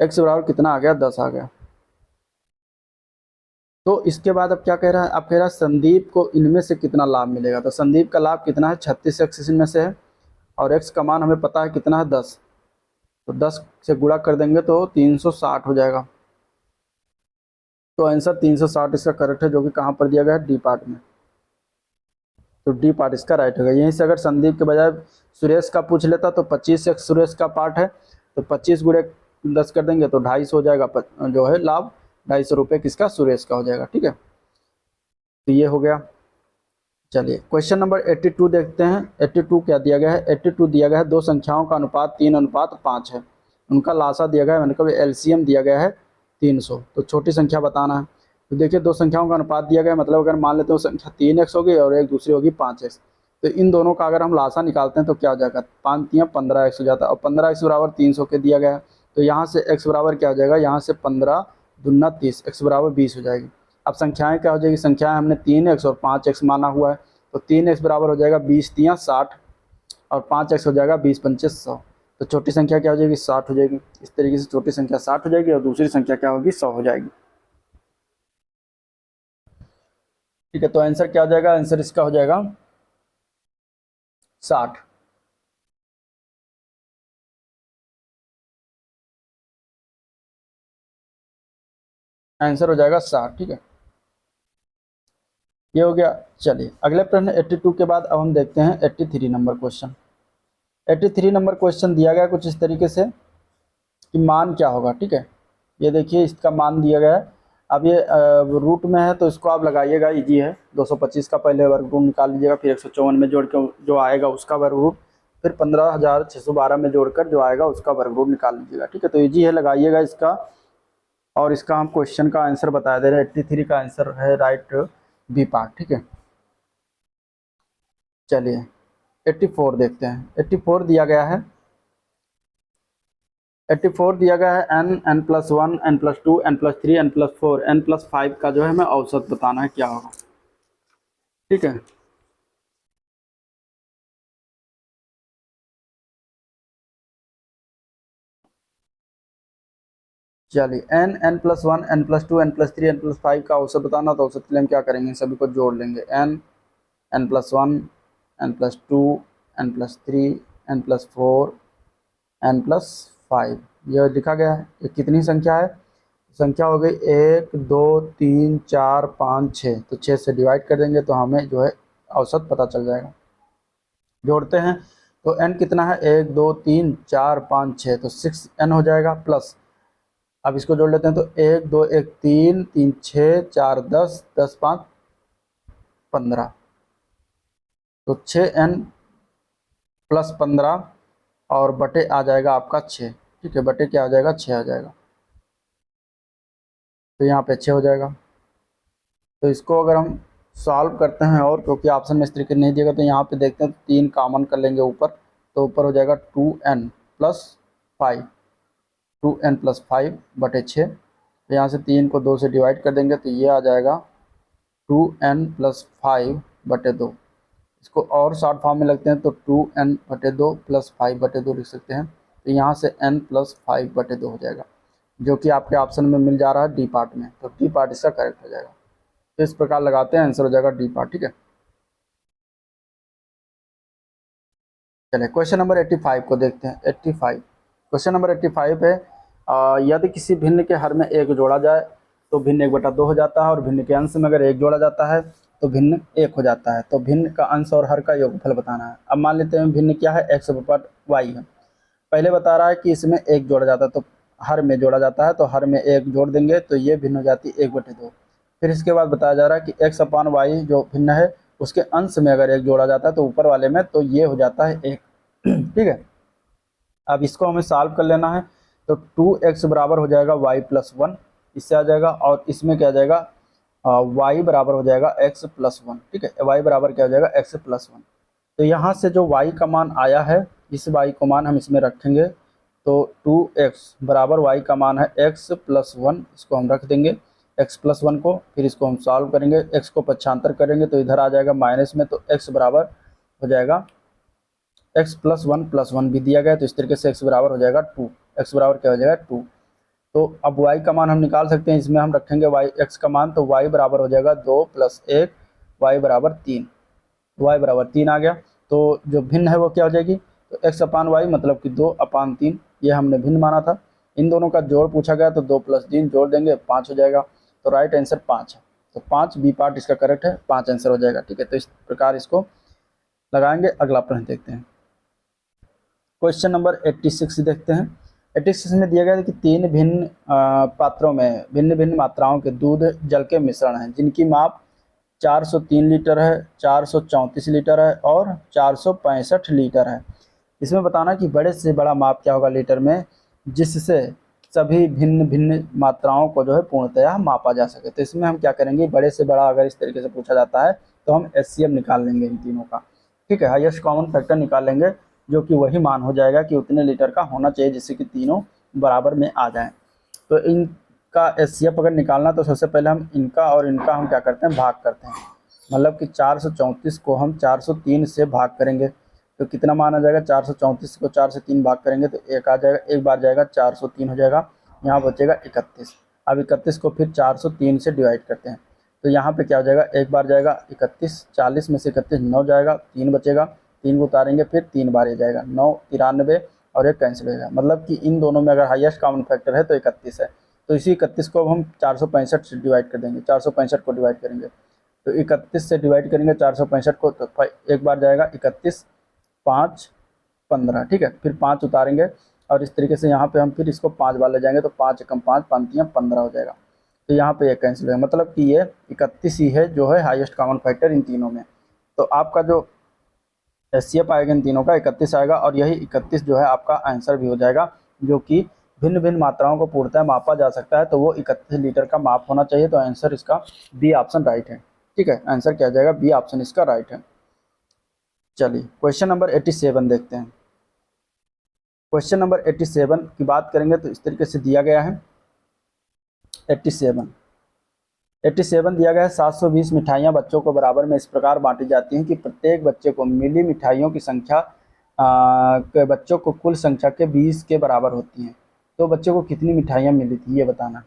x बराबर कितना आ गया 10 आ गया। तो इसके बाद अब क्या कह रहा है, अब कह रहा है संदीप को इनमें से कितना लाभ मिलेगा। तो संदीप का लाभ कितना है 36x इनमें से है, और x का मान हमें पता है कितना है 10, तो 10 से गुणा कर देंगे तो 360 हो जाएगा। तो आंसर 360 इसका करेक्ट है, जो कि कहाँ पर दिया गया है डी पार्ट में। तो डी पार्ट इसका राइट होगा। यहीं से अगर संदीप के बजाय सुरेश का पूछ लेता तो 25x सुरेश का पार्ट है, तो 25 गुणे 10 कर देंगे तो 250 हो जाएगा, जो है लाभ 250 रुपये किसका सुरेश का हो जाएगा, ठीक है। तो ये हो गया। चलिए क्वेश्चन नंबर 82 देखते हैं। 82 क्या दिया गया है, 82 दिया गया है दो संख्याओं का अनुपात 3:5 है, उनका लासा दिया गया है, मतलब एलसीएम दिया गया है 300। तो छोटी संख्या बताना है। तो देखिए दो संख्याओं का अनुपात दिया गया है, मतलब अगर मान लेते हो संख्या 3x होगी और एक दूसरी होगी 5x, तो इन दोनों का अगर हम लासा निकालते हैं तो क्या हो जाएगा 5 3 15x हो जाता है, और 15x बराबर 300 के दिया गया है। तो यहाँ से x बराबर क्या हो जाएगा, यहाँ से 15 दूना 30, x बराबर 20 हो जाएगी। अब संख्याएं क्या हो जाएगी, संख्याएं हमने 3x और 5x माना हुआ है, तो 3x बराबर हो जाएगा 20 3 60, और 5x हो जाएगा 20 5 100। तो छोटी संख्या क्या हो जाएगी 60 हो जाएगी। इस तरीके से छोटी संख्या 60 हो जाएगी और दूसरी संख्या क्या होगी 100 हो जाएगी, ठीक है। तो आंसर क्या हो जाएगा, आंसर इसका हो जाएगा 60। आंसर हो जाएगा 60, ठीक है, ये हो गया। चलिए अगले प्रश्न 82 के बाद अब हम देखते हैं 83 नंबर क्वेश्चन। 83 नंबर क्वेश्चन दिया गया कुछ इस तरीके से कि मान क्या होगा, ठीक है। ये देखिए इसका मान दिया गया है। अब ये रूट में है तो इसको आप लगाइएगा, इजी है। 225 का पहले वर्ग रूट निकाल लीजिएगा, फिर 154 में जोड़ के जो आएगा उसका वर्ग रूट, फिर 15,612 में जोड़कर जो आएगा उसका वर्ग रूट निकाल लीजिएगा, ठीक है। तो इजी है, लगाइएगा इसका। और इसका हम क्वेश्चन का आंसर बता दे रहे हैं। 83 का आंसर है राइट बी पार्ट, ठीक है। चलिए 84 देखते हैं। 84 दिया गया है, 84 दिया गया है n n+1 n+2 n+3 n+4 n+5 का जो है हमें औसत बताना है क्या होगा, ठीक है। चलिए n+1 n+2 n+3 n+5 का औसत बताना, तो औसत के लिए हम क्या करेंगे, सभी को जोड़ लेंगे। n+1 n+2 n+3 n+4 n+5, यह लिखा गया है। ये कितनी संख्या है, संख्या हो गई 1 2 3 4 5 6, तो 6 से डिवाइड कर देंगे तो हमें जो है औसत पता चल जाएगा। जोड़ते हैं तो n कितना है, 1 2 3 4 5 6, तो 6n हो जाएगा प्लस, अब इसको जोड़ लेते हैं तो 1 2 1 3 3 6 4 10 10 5 15, तो 6n + 15 और बटे आ जाएगा आपका 6। ठीक है, बटे क्या आ जाएगा, 6 आ जाएगा, तो यहाँ पे 6 हो जाएगा। तो इसको अगर हम सॉल्व करते हैं, और क्योंकि ऑप्शन में इस तरीके नहीं दिएगा, तो यहाँ पे देखते हैं 3 कॉमन कर लेंगे ऊपर, तो ऊपर हो जाएगा 2n+5, 2n+5 बटे 6, तो यहाँ से 3 को 2 से डिवाइड कर देंगे तो ये आ जाएगा 2n+5 बटे 2। इसको और शॉर्ट फॉर्म में लगते हैं तो 2n/2 + 5/2 लिख सकते हैं, तो यहाँ से n+5/2 हो जाएगा, जो कि आपके ऑप्शन में मिल जा रहा है डी पार्ट में, तो डी पार्ट इसका करेक्ट हो जाएगा। तो इस प्रकार लगाते हैं, आंसर हो जाएगा डी पार्ट। ठीक है, चलिए क्वेश्चन नंबर 85 को देखते हैं। 85, क्वेश्चन नंबर 85 है, यदि किसी भिन्न के हर में 1 जोड़ा जाए तो भिन्न 1/2 हो जाता है, और भिन्न के अंश में अगर 1 जोड़ा जाता है तो भिन्न 1 हो जाता है। तो भिन्न का अंश और हर का योगफल बताना है। अब मान लेते हैं भिन्न क्या है, x/y है। पहले बता रहा है कि इसमें 1 जोड़ा जाता है, तो हर में जोड़ा जाता है, तो हर में 1 जोड़ देंगे तो ये भिन्न हो जाती है 1/2। फिर इसके बाद बताया जा रहा है कि x/y जो भिन्न है उसके अंश में अगर 1 जोड़ा जाता है तो ऊपर वाले में, तो ये हो जाता है 1। ठीक है, अब इसको हमें सॉल्व कर लेना है, तो 2x बराबर हो जाएगा y+1, इससे आ जाएगा, और इसमें क्या आ जाएगा, y बराबर हो जाएगा x+1। ठीक है, y बराबर क्या हो जाएगा, x+1। तो यहाँ से जो y का मान आया है, इस y को मान हम इसमें रखेंगे, तो 2x बराबर y का मान है x+1, इसको हम रख देंगे x+1 को। फिर इसको हम सॉल्व करेंगे, x को पक्षांतर करेंगे तो इधर आ जाएगा माइनस में, तो x बराबर हो जाएगा x+1+1 भी दिया गया, तो इस तरीके से x बराबर हो जाएगा 2। x बराबर क्या हो जाएगा, 2। तो अब y का मान हम निकाल सकते हैं, इसमें हम रखेंगे x का मान, तो y बराबर हो जाएगा 2 + 1, y बराबर 3, y बराबर 3 आ गया। तो जो भिन्न है वो क्या हो जाएगी, तो x/y मतलब कि 2/3, ये हमने भिन्न माना था। इन दोनों का जोड़ पूछा गया, तो 2 + 3 जोड़ देंगे 5 हो जाएगा, तो राइट आंसर 5 है। तो 5 बी पार्ट इसका करेक्ट है, 5 आंसर हो जाएगा। ठीक है, तो इस प्रकार इसको लगाएंगे। अगला प्रश्न देखते हैं, क्वेश्चन नंबर 86 देखते हैं। 86 में दिया गया है कि 3 भिन्न पात्रों में भिन्न भिन्न मात्राओं के दूध जल के मिश्रण हैं, जिनकी माप 403 लीटर है, 434 लीटर है और 465 लीटर है। इसमें बताना कि बड़े से बड़ा माप क्या होगा लीटर में, जिससे सभी भिन्न भिन्न मात्राओं को जो है पूर्णतया मापा जा सके। तो इसमें हम क्या करेंगे, बड़े से बड़ा अगर इस तरीके से पूछा जाता है तो हम HCF निकाल लेंगे इन तीनों का। ठीक है, हाईएस्ट कॉमन फैक्टर निकाल लेंगे, जो कि वही मान हो जाएगा कि उतने लीटर का होना चाहिए जिससे कि तीनों बराबर में आ जाएं। तो इनका HCF अगर निकालना, तो सबसे पहले हम इनका और इनका हम क्या करते हैं, भाग करते हैं। मतलब कि 434 को हम 403 से भाग करेंगे तो कितना मान आ जाएगा, 434 को 4 से 3 भाग करेंगे तो एक आ जाएगा, एक बार जाएगा 403 हो जाएगा, यहाँ बचेगा 31। अब 31 को फिर 403 से डिवाइड करते हैं, तो यहाँ पे क्या हो जाएगा, एक बार जाएगा 31, 40 में से 31 9 जाएगा, 3 बचेगा, 3 को उतारेंगे फिर 3 बार ये जाएगा, 9 93 और एक कैंसिल हो जाएगा। मतलब कि इन दोनों में अगर हाईएस्ट कॉमन फैक्टर है तो 31 है। तो इसी 31 को अब हम 465 से डिवाइड कर देंगे, 465 को डिवाइड करेंगे, तो 31 से डिवाइड करेंगे 465 को, तो एक बार जाएगा 31, 5 15। ठीक है, फिर 5 उतारेंगे और इस तरीके से यहाँ पे हम फिर इसको 5 बार ले जाएंगे, तो 5 एकम 5 5 15 हो जाएगा। तो यहाँ पे ये कैंसिल है, मतलब कि ये 31 ही है जो है हाईएस्ट कॉमन फैक्टर इन तीनों में। तो आपका जो HCF आएगा इन तीनों का 31 आएगा, और यही 31 जो है आपका आंसर भी हो जाएगा, जो कि भिन्न भिन्न मात्राओं को पूर्णतः मापा जा सकता है, तो वो 31 लीटर का माप होना चाहिए। तो आंसर इसका बी ऑप्शन राइट है। ठीक है, आंसर क्या जाएगा, बी ऑप्शन इसका राइट है। चलिए क्वेश्चन नंबर 87 देखते हैं। क्वेश्चन नंबर 87 की बात करेंगे तो इस तरीके से दिया गया है। 87 दिया गया है, 720 मिठाइयाँ बच्चों को बराबर में इस प्रकार बांटी जाती हैं कि प्रत्येक बच्चे को मिली मिठाइयों की संख्या के बच्चों को कुल संख्या के 20 के बराबर होती हैं। तो बच्चे को कितनी मिठाइयाँ मिली थी ये बताना।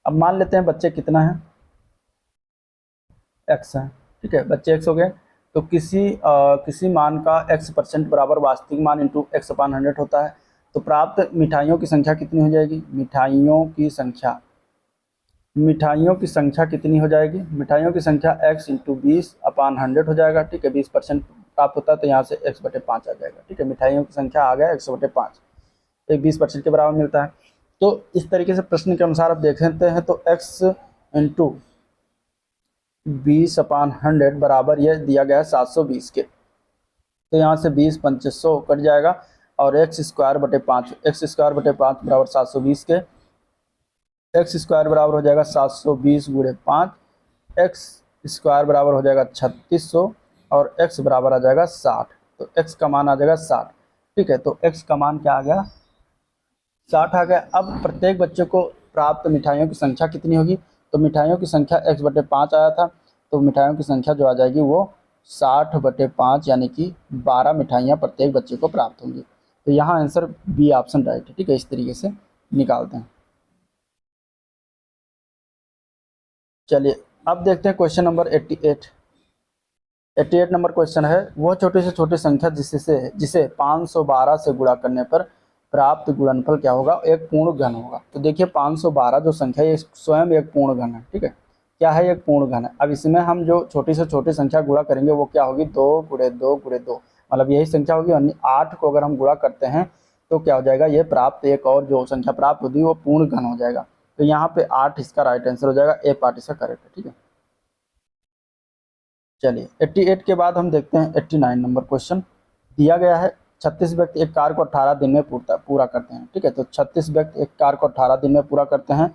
अब मान लेते हैं बच्चे कितना है, एक्स है, ठीक है, बच्चे एक्स हो गए। तो किसी मान का x% बराबर वास्तविक मान इंटू x/100 होता है। तो प्राप्त मिठाइयों की संख्या कितनी हो जाएगी, मिठाइयों की संख्या कितनी हो जाएगी, मिठाइयों की संख्या x इंटू 20/100 हो जाएगा, ठीक है। 20% प्राप्त होता है तो यहाँ से x/5 आ जाएगा, ठीक है। मिठाइयों की संख्या आ गया x/5, एक 20% के बराबर मिलता है। तो इस तरीके से प्रश्न के अनुसार आप देखते हैं तो x इंटू 20/100 बराबर ये दिया गया है 720 के। तो यहाँ से 20 पंचे 100 कट जाएगा और x² 5 बराबर 720 के। x² बराबर हो जाएगा 720 गुणे 5, x² बराबर हो जाएगा 3600 और x बराबर आ जाएगा 60। तो x का मान आ जाएगा 60, ठीक है। तो x का मान क्या आ गया, 60 आ गया। अब प्रत्येक बच्चे को प्राप्त मिठाइयों की संख्या कितनी होगी, तो मिठाइयों की संख्या x/5 आया था, तो मिठाइयों की संख्या जो आ जाएगी वो 60/5 यानी कि 12 मिठाइयाँ प्रत्येक बच्चे को प्राप्त होंगी। तो यहाँ आंसर बी ऑप्शन राइट है, ठीक है। इस तरीके से निकालते हैं। चलिए अब देखते हैं क्वेश्चन नंबर 88 नंबर क्वेश्चन है, वह छोटी से छोटी संख्या जिसे 512 से गुणा करने पर प्राप्त गुणनफल क्या होगा, एक पूर्ण घन होगा। तो देखिए 512 जो संख्या है ये स्वयं एक पूर्ण घन है, ठीक है। क्या है, एक पूर्ण घन है। अब इसमें हम जो छोटी से छोटी संख्या गुणा करेंगे वो क्या होगी, 2 गुणे 2 गुणे 2, मतलब यही संख्या होगी। 8 को अगर हम गुणा करते हैं तो क्या हो जाएगा, ये प्राप्त एक और जो संख्या प्राप्त होगी वो पूर्ण घन हो जाएगा। तो यहाँ पे 8 इसका राइट आंसर हो जाएगा, ए पार्ट इसका करेक्ट है, ठीक है। चलिए 88 के बाद हम देखते हैं 89 नंबर क्वेश्चन। दिया गया है 36 व्यक्ति एक कार को 18 दिन में पूरा करते हैं, ठीक है। तो 36 व्यक्ति एक कार को 18 दिन में पूरा करते हैं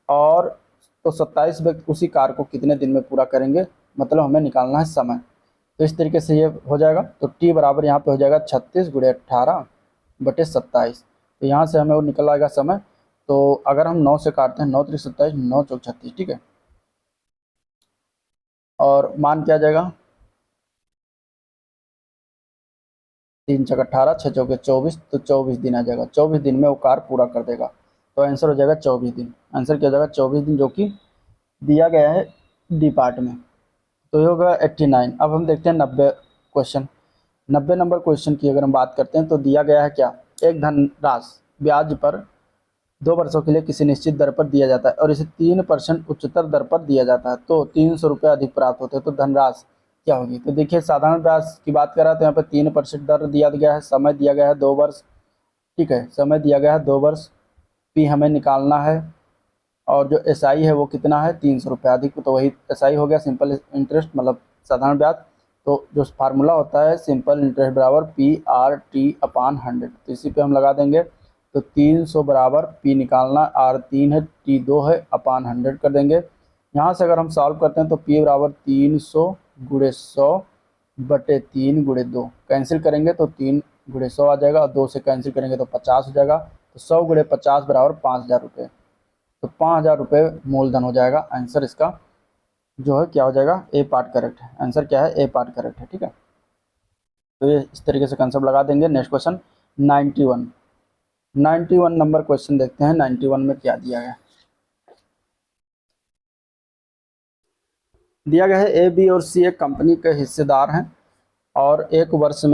और तो 27 व्यक्ति उसी कार को कितने दिन में पूरा करेंगे, मतलब हमें निकालना है समय। तो इस तरीके से ये हो जाएगा। तो टी बराबर यहाँ पे हो जाएगा 36 गुणे 18/27। तो यहाँ से हमें वो निकल आएगा समय। तो अगर हम 9 से काटते हैं, 9 3 27, 9 चौक 36, ठीक है। और मान क्या आ जाएगा, 3 छक 18, 6 चौके 24, तो 24 दिन आ जाएगा। 24 दिन में वो कार पूरा कर देगा। तो आंसर हो जाएगा 24 दिन। आंसर क्या हो जाएगा, 24 दिन, जो कि दिया गया है डी पार्ट में। तो ये होगा 89। अब हम देखते हैं 90 क्वेश्चन। 90 नंबर क्वेश्चन की अगर हम बात करते हैं तो दिया गया है क्या, एक धनराशि ब्याज पर 2 वर्षों के लिए किसी निश्चित दर पर दिया जाता है और इसे 3% उच्चतर दर पर दिया जाता है, तो 300 रुपये अधिक प्राप्त होते हैं। तो धनराशि क्या होगी, तो देखिए साधारण ब्याज की बात कर रहा है तो यहाँ पे 3% दर दिया गया है, समय दिया गया है 2 वर्ष, ठीक है। समय दिया गया है 2 वर्ष, पी हमें निकालना है और जो एसआई है वो कितना है, 300 रुपये अधिक, तो वही एसआई हो गया, सिंपल इंटरेस्ट मतलब साधारण ब्याज। तो जो फार्मूला होता है सिंपल इंटरेस्ट बराबर PRT/100, तो इसी पे हम लगा देंगे। तो 300 बराबर पी निकालना, आर 3 है, टी 2 है, अपान 100 कर देंगे। यहाँ से अगर हम सॉल्व करते हैं तो पी बराबर 300 गुणे 100/3 गुणे 2, कैंसिल करेंगे तो 3 गुणे 100 आ जाएगा और 2 से कैंसिल करेंगे तो 50 हो जाएगा। तो 100 गुणे 50 बराबर 5000 रुपये। तो 5000 रुपये मूलधन हो जाएगा। आंसर इसका जो है क्या हो जाएगा, ए पार्ट करेक्ट है। आंसर क्या है, ए पार्ट करेक्ट है, ठीक है। तो ये इस तरीके से कंसेप्ट लगा देंगे। नेक्स्ट क्वेश्चन 91 नंबर क्वेश्चन देखते हैं। 91 में क्या दिया गया, दिया गया है ए बी और सी एक कंपनी के हिस्सेदार हैं और एक वर्ष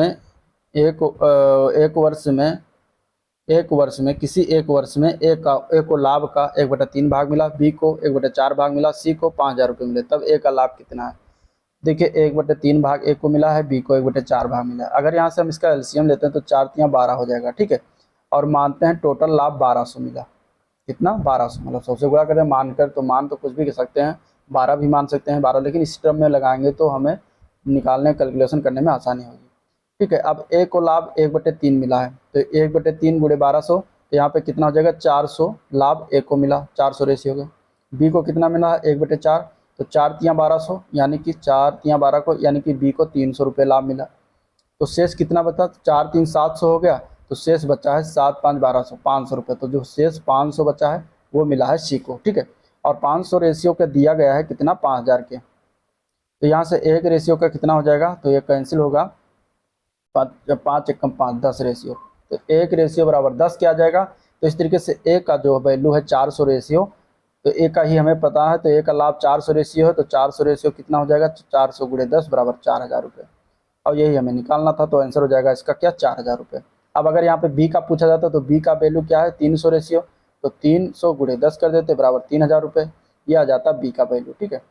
में किसी एक वर्ष में ए को लाभ का 1/3 भाग मिला, बी को 1/4 भाग मिला, सी को 5000 रुपये मिले, तब ए का लाभ कितना है। देखिए 1/3 भाग ए को मिला है, बी को 1/4 भाग मिला है। अगर यहाँ से हम इसका एलसीएम लेते हैं तो 4 तियाँ 12 हो जाएगा, ठीक है। और मानते हैं टोटल लाभ 1200 मिला, कितना 1200, मतलब 100 से गुणा करते हैं, मानकर तो मान तो कुछ भी कर सकते हैं, 12 भी मान सकते हैं 12, लेकिन इस टर्म में लगाएंगे तो हमें निकालने कैलकुलेशन करने में आसानी होगी, ठीक है। अब ए को लाभ 1/3 मिला है, तो 1/3 गुणे 1200, तो यहाँ पे कितना हो जाएगा 400 लाभ ए को मिला, 400 रेशियो हो गया। बी को कितना मिला है 1/4, तो 4 तियाँ 1200 यानी कि 4 तियाँ 12 को, यानी कि बी को 300 रुपये लाभ मिला। तो शेष कितना बचा, 4 3 700 हो गया, तो शेष बचा है 7 5 1200, 500 रुपये। तो जो शेष 500 बचा है वो मिला है सी को, ठीक है। और 500 रेशियो का दिया गया है कितना, 5000 के। तो यहाँ से एक रेशियो का कितना हो जाएगा, तो ये कैंसिल होगा, 5 1 5 10 रेशियो। तो 1 रेशियो बराबर 10 क्या आ जाएगा, तो इस तरीके से ए का जो वैल्यू है 400 रेशियो, तो ए का ही हमें पता है, तो ए का लाभ 400 रेशियो है, तो 400 रेशियो कितना हो जाएगा, 400 गुणे 10 बराबर 4000 रुपये, और यही हमें निकालना था, तो आंसर हो जाएगा इसका क्या, 4000 रुपये। अब अगर यहाँ पे बी का पूछा जाता तो बी का वैल्यू क्या है, 300 रेशियो, तो 300 गुणे 10 कर देते बराबर 3000 रुपये, ये आ जाता बी का वैल्यू। ठीक है,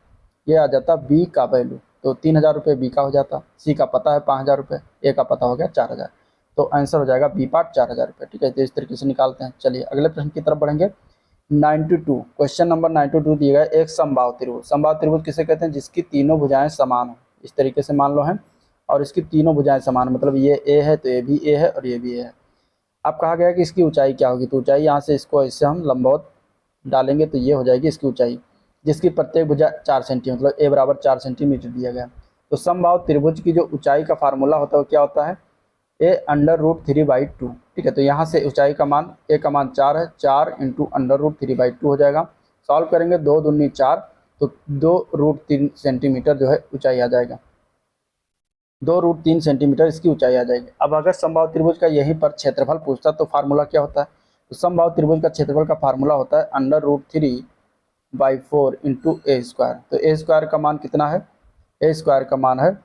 ये आ जाता बी का वैल्यू, तो 3000 रुपये बी का हो जाता। सी का पता है 5000 रुपये, ए का पता हो गया 4000, तो आंसर हो जाएगा बी पार्ट 4000 रुपये। ठीक है, तो इस तरीके से निकालते हैं। चलिए अगले प्रश्न की तरफ बढ़ेंगे। 92, क्वेश्चन नंबर 92 दिया गया है, एक समबाहु त्रिभुज। समबाहु त्रिभुज किसे कहते हैं, जिसकी तीनों भुजाएं समान हो, इस तरीके से मान लो है, और इसकी तीनों भुजाएं समान, मतलब ये ए है तो ये भी ए है और ये भी ए है। अब कहा गया कि इसकी ऊंचाई क्या होगी, तो ऊंचाई यहाँ से इसको इससे हम लंबवत डालेंगे तो ये हो जाएगी इसकी ऊंचाई, जिसकी प्रत्येक भुजा 4 सेंटीमीटर, मतलब ए बराबर 4 सेंटीमीटर दिया गया। तो समबाहु त्रिभुज की जो ऊंचाई का फार्मूला होता है वो क्या होता है, ए अंडर रूट 3/2। ठीक है, तो यहाँ से ऊंचाई का मान, ए का मान 4 है, 4 इंटू अंडर रूट 3/2 हो जाएगा। सॉल्व करेंगे, 2 दूनी 4, तो 2√3 सेंटीमीटर जो है ऊंचाई आ जाएगा, 2√3 सेंटीमीटर इसकी ऊंचाई आ जाएगी। अब अगर समबाहु त्रिभुज का यहीं पर क्षेत्रफल पूछता तो फार्मूला क्या होता है, तो समबाहु त्रिभुज का क्षेत्रफल का फार्मूला होता है अंडर रूट 3/4 इंटू ए स्क्वायर। तो ए स्क्वायर का मान कितना है, ए स्क्वायर का मान है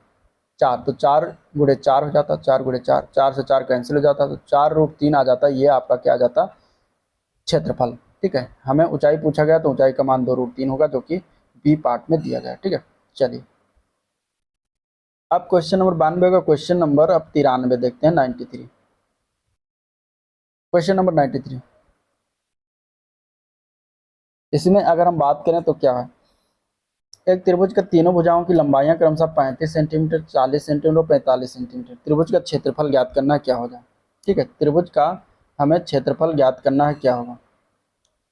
4, तो 4 गुणे 4 हो जाता, 4 गुणे 4, 4 से 4 कैंसिल हो जाता, तो 4√3 आ जाता। ये आपका क्या आ जाता, क्षेत्रफल। ठीक है, हमें ऊंचाई पूछा गया तो ऊंचाई का मान 2√3 होगा, जो कि बी पार्ट में दिया गया। ठीक है, चलिए अब क्वेश्चन नंबर 92 का क्वेश्चन नंबर अब 93 देखते हैं, 93, क्वेश्चन नंबर 93। इसमें अगर हम बात करें तो क्या है, एक त्रिभुज का तीनों भुजाओं की लंबाइयां क्रमशः 35 सेंटीमीटर, 40 सेंटीमीटर और 45 सेंटीमीटर। त्रिभुज का क्षेत्रफल ज्ञात करना है, क्या होगा। ठीक है, त्रिभुज का हमें क्षेत्रफल ज्ञात करना है, क्या होगा।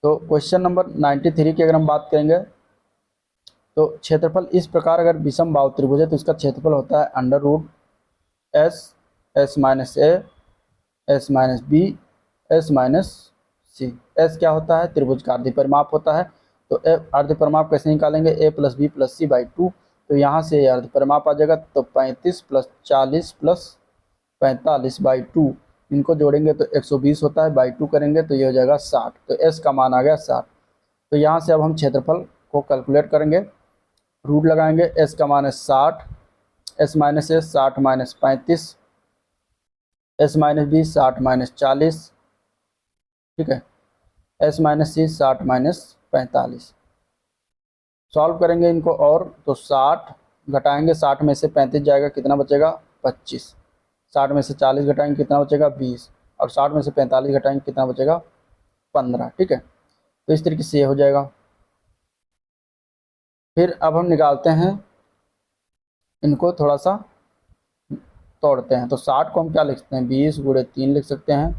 तो क्वेश्चन नंबर 93 की अगर हम बात करेंगे तो क्षेत्रफल इस प्रकार, अगर विषम बाहु त्रिभुज है तो इसका क्षेत्रफल होता है under root S, S minus A, S minus B, S minus C. S क्या होता है, त्रिभुज का अर्ध परिमाप होता है। तो अर्ध परिमाप कैसे निकालेंगे, A plus B plus C by 2, तो यहाँ से अर्ध परिमाप आ जाएगा, तो 35 प्लस 40 प्लस 45 बाई 2, इनको जोड़ेंगे तो 120 होता है, बाई 2 करेंगे तो ये हो जाएगा 60, तो एस का मान आ गया 60। तो यहाँ से अब हम क्षेत्रफल को कैलकुलेट करेंगे, रूट लगाएंगे, एस का मान है 60, S minus S 60 minus 35, S minus B 60 minus 40, ठीक है, S minus C 60 minus 45। Solve करेंगे इनको, और तो 60 घटाएंगे, 60 में से 35 जाएगा, कितना बचेगा 25, 60 में से 40 घटाएंगे कितना बचेगा 20, और 60 में से 45 घटाएंगे कितना बचेगा 15। ठीक है, तो इस तरीके से ये हो जाएगा। फिर अब हम निकालते हैं, इनको थोड़ा सा तोड़ते हैं, तो 60 को हम क्या लिख सकते हैं, 20 गुणे 3 लिख सकते हैं,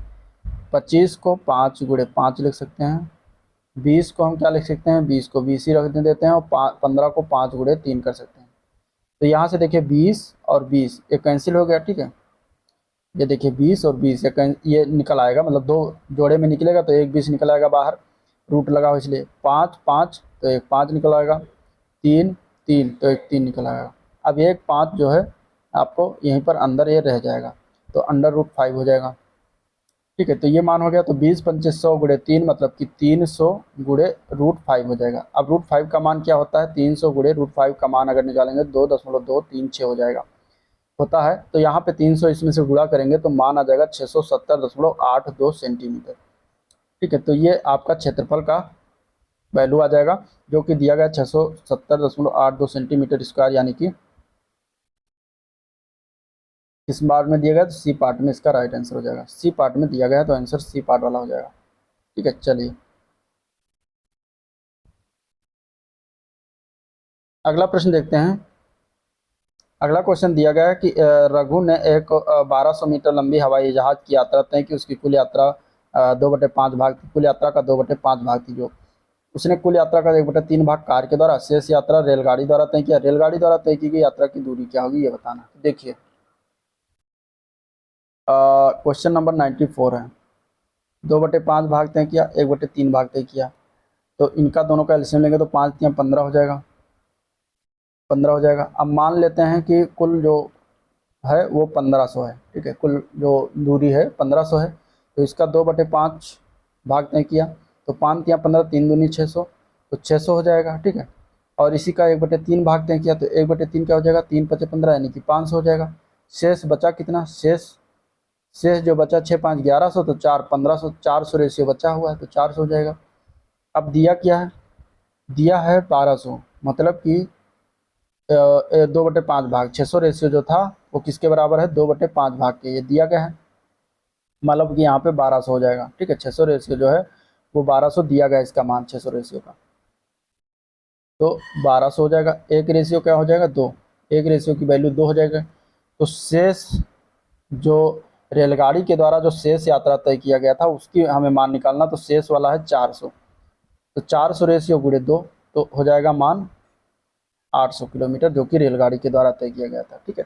25 को 5 गुणे 5 लिख सकते हैं, 20 को हम क्या लिख सकते हैं, 20 को 20 ही रख देते हैं, और 15 को 5 गुणे 3 कर सकते हैं। तो यहाँ से देखिए 20 और 20 ये कैंसिल हो गया। ठीक है, ये देखिए 20 और 20 ये निकल आएगा, मतलब दो जोड़े में निकलेगा तो एक 20 निकल आएगा बाहर, रूट लगा हो इसलिए, 5 5 तो एक 5 निकल आएगा, 3 3 तो एक 3 निकल आएगा। अब एक 5 जो है आपको यहीं पर अंदर ये रह जाएगा, तो अंडर रूट 5 हो जाएगा। ठीक है, तो ये मान हो गया, तो 20 25 100 गुणे 3 मतलब कि 300 गुणे √5 हो जाएगा। अब √5 का मान क्या होता है, 300 गुणे √5 का मान अगर निकालेंगे 2.236 हो जाएगा, होता है। तो यहाँ पे 300 इसमें से गुणा करेंगे तो मान आ जाएगा 670.82 सेंटीमीटर। ठीक है, तो ये आपका क्षेत्रफल का वैल्यू आ जाएगा, जो कि दिया गया 670.82 सेंटीमीटर स्क्वायर, यानी कि इस बार में दिया गया, तो सी पार्ट में इसका राइट आंसर हो जाएगा। सी पार्ट में दिया गया है तो आंसर सी पार्ट वाला हो जाएगा। ठीक है, चलिए अगला प्रश्न देखते हैं। अगला क्वेश्चन दिया गया है कि रघु ने एक 1200 मीटर लंबी हवाई जहाज की यात्रा तय की, उसकी कुल यात्रा 2/5 भाग थी, कुल यात्रा का 2/5 भाग थी, जो उसने कुल यात्रा का 1/3 भाग कार के द्वारा, शेष यात्रा रेलगाड़ी द्वारा तय किया। रेलगाड़ी द्वारा तय की गई यात्रा की दूरी क्या होगी, ये बताना। देखिए क्वेश्चन नंबर 94 है, 2/5 भाग तय किया, 1/3 भाग तय किया, तो इनका दोनों का एलसीएम लेंगे तो 5 या 15 हो जाएगा, 15 हो जाएगा। अब मान लेते हैं कि कुल जो है वो 1500 है। ठीक है, कुल जो दूरी है 1500 है, तो इसका 2/5 भाग तय किया, तो 5 या 15, 3 दूनी 600, तो 600 हो जाएगा, ठीक है। और इसी का 1/3 भाग तय किया, तो 1/3 क्या हो जाएगा, 3 × 5 = 15 यानी कि 500 हो जाएगा। शेष बचा कितना, शेष जो बचा 6 × 5 = 1100, तो 4 1500, 400 रेशियो बचा हुआ है, तो 400 हो जाएगा। अब दिया क्या है, दिया है 1200, मतलब कि 2/5 भाग, 600 रेशियो जो था वो किसके बराबर है, 2/5 भाग के, ये दिया गया है। मतलब कि यहाँ पे 1200 हो जाएगा, ठीक है। 600 रेशियो जो है वो 1200 दिया गया, इसका मान 600 रेशियो का, तो 1200 हो जाएगा। एक रेशियो क्या हो जाएगा, 2, एक रेशियो की वैल्यू 2 हो जाएगा। तो शेष जो रेलगाड़ी के द्वारा जो शेष यात्रा तय किया गया था उसकी हमें मान निकालना, तो शेष वाला है 400, तो 400 रेशियो गुणे 2, तो हो जाएगा मान 800 किलोमीटर, जो कि रेलगाड़ी के द्वारा तय किया गया था, ठीक है,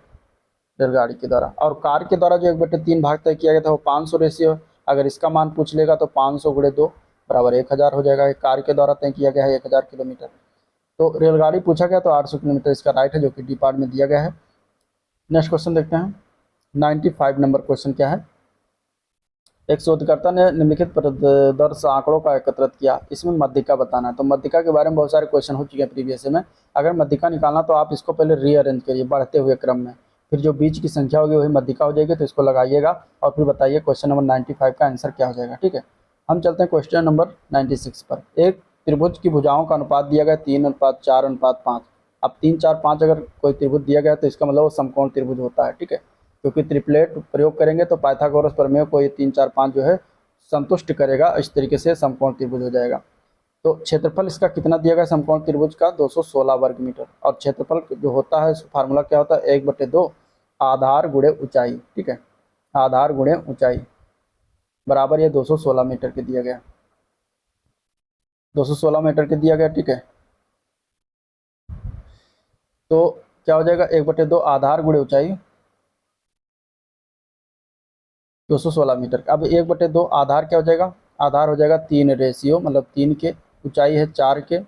रेलगाड़ी के द्वारा। और कार के द्वारा जो 1/3 भाग तय किया गया था वो 500 रेशियो, अगर इसका मान पूछ लेगा तो 500 गुणे 2 बराबर 1000 हो जाएगा। कार के द्वारा तय किया गया है 1000 किलोमीटर, तो रेलगाड़ी पूछा गया तो 800 किलोमीटर इसका राइट है, जो कि डी पार्ट में दिया गया है। नेक्स्ट क्वेश्चन देखते हैं। 95 नंबर क्वेश्चन क्या है, एक शोधकर्ता ने निम्नलिखित प्रदर्श आंकड़ों का एकत्रित किया, इसमें मध्यिका बताना है। तो मध्यिका के बारे में बहुत सारे क्वेश्चन हो चुके हैं प्रीवियस में। अगर मध्यिका निकालना तो आप इसको पहले रीअरेंज करिए बढ़ते हुए क्रम में, फिर जो बीच की संख्या होगी वही मध्यिका हो जाएगी, तो इसको लगाइएगा और फिर बताइए क्वेश्चन नंबर 95 का आंसर क्या हो जाएगा, ठीक है। हम चलते हैं क्वेश्चन नंबर 96 पर। एक त्रिभुज की भुजाओं का अनुपात दिया गया 3:4:5। अब 3 4 5 अगर कोई त्रिभुज दिया गया तो इसका मतलब वो समकोण त्रिभुज होता है, ठीक है, क्योंकि ट्रिपलेट प्रयोग करेंगे तो पाइथागोरस प्रमेय को ये 3 4 5 जो है संतुष्ट करेगा, इस तरीके से समकोण त्रिभुज हो जाएगा। तो क्षेत्रफल इसका कितना दिया गया समकोण त्रिभुज का, 216 वर्ग मीटर। और क्षेत्रफल जो होता है फार्मूला क्या होता है, 1/2 आधार गुणे ऊंचाई, ठीक है, आधार गुणे ऊंचाई बराबर ये 216 मीटर के दिया गया, 216 मीटर के दिया गया, ठीक है। तो क्या हो जाएगा, 1/2 आधार गुणे ऊंचाई 216 मीटर। अब 1/2 आधार क्या हो जाएगा, आधार हो जाएगा 3 रेशियो, मतलब 3 के, ऊंचाई है 4 के,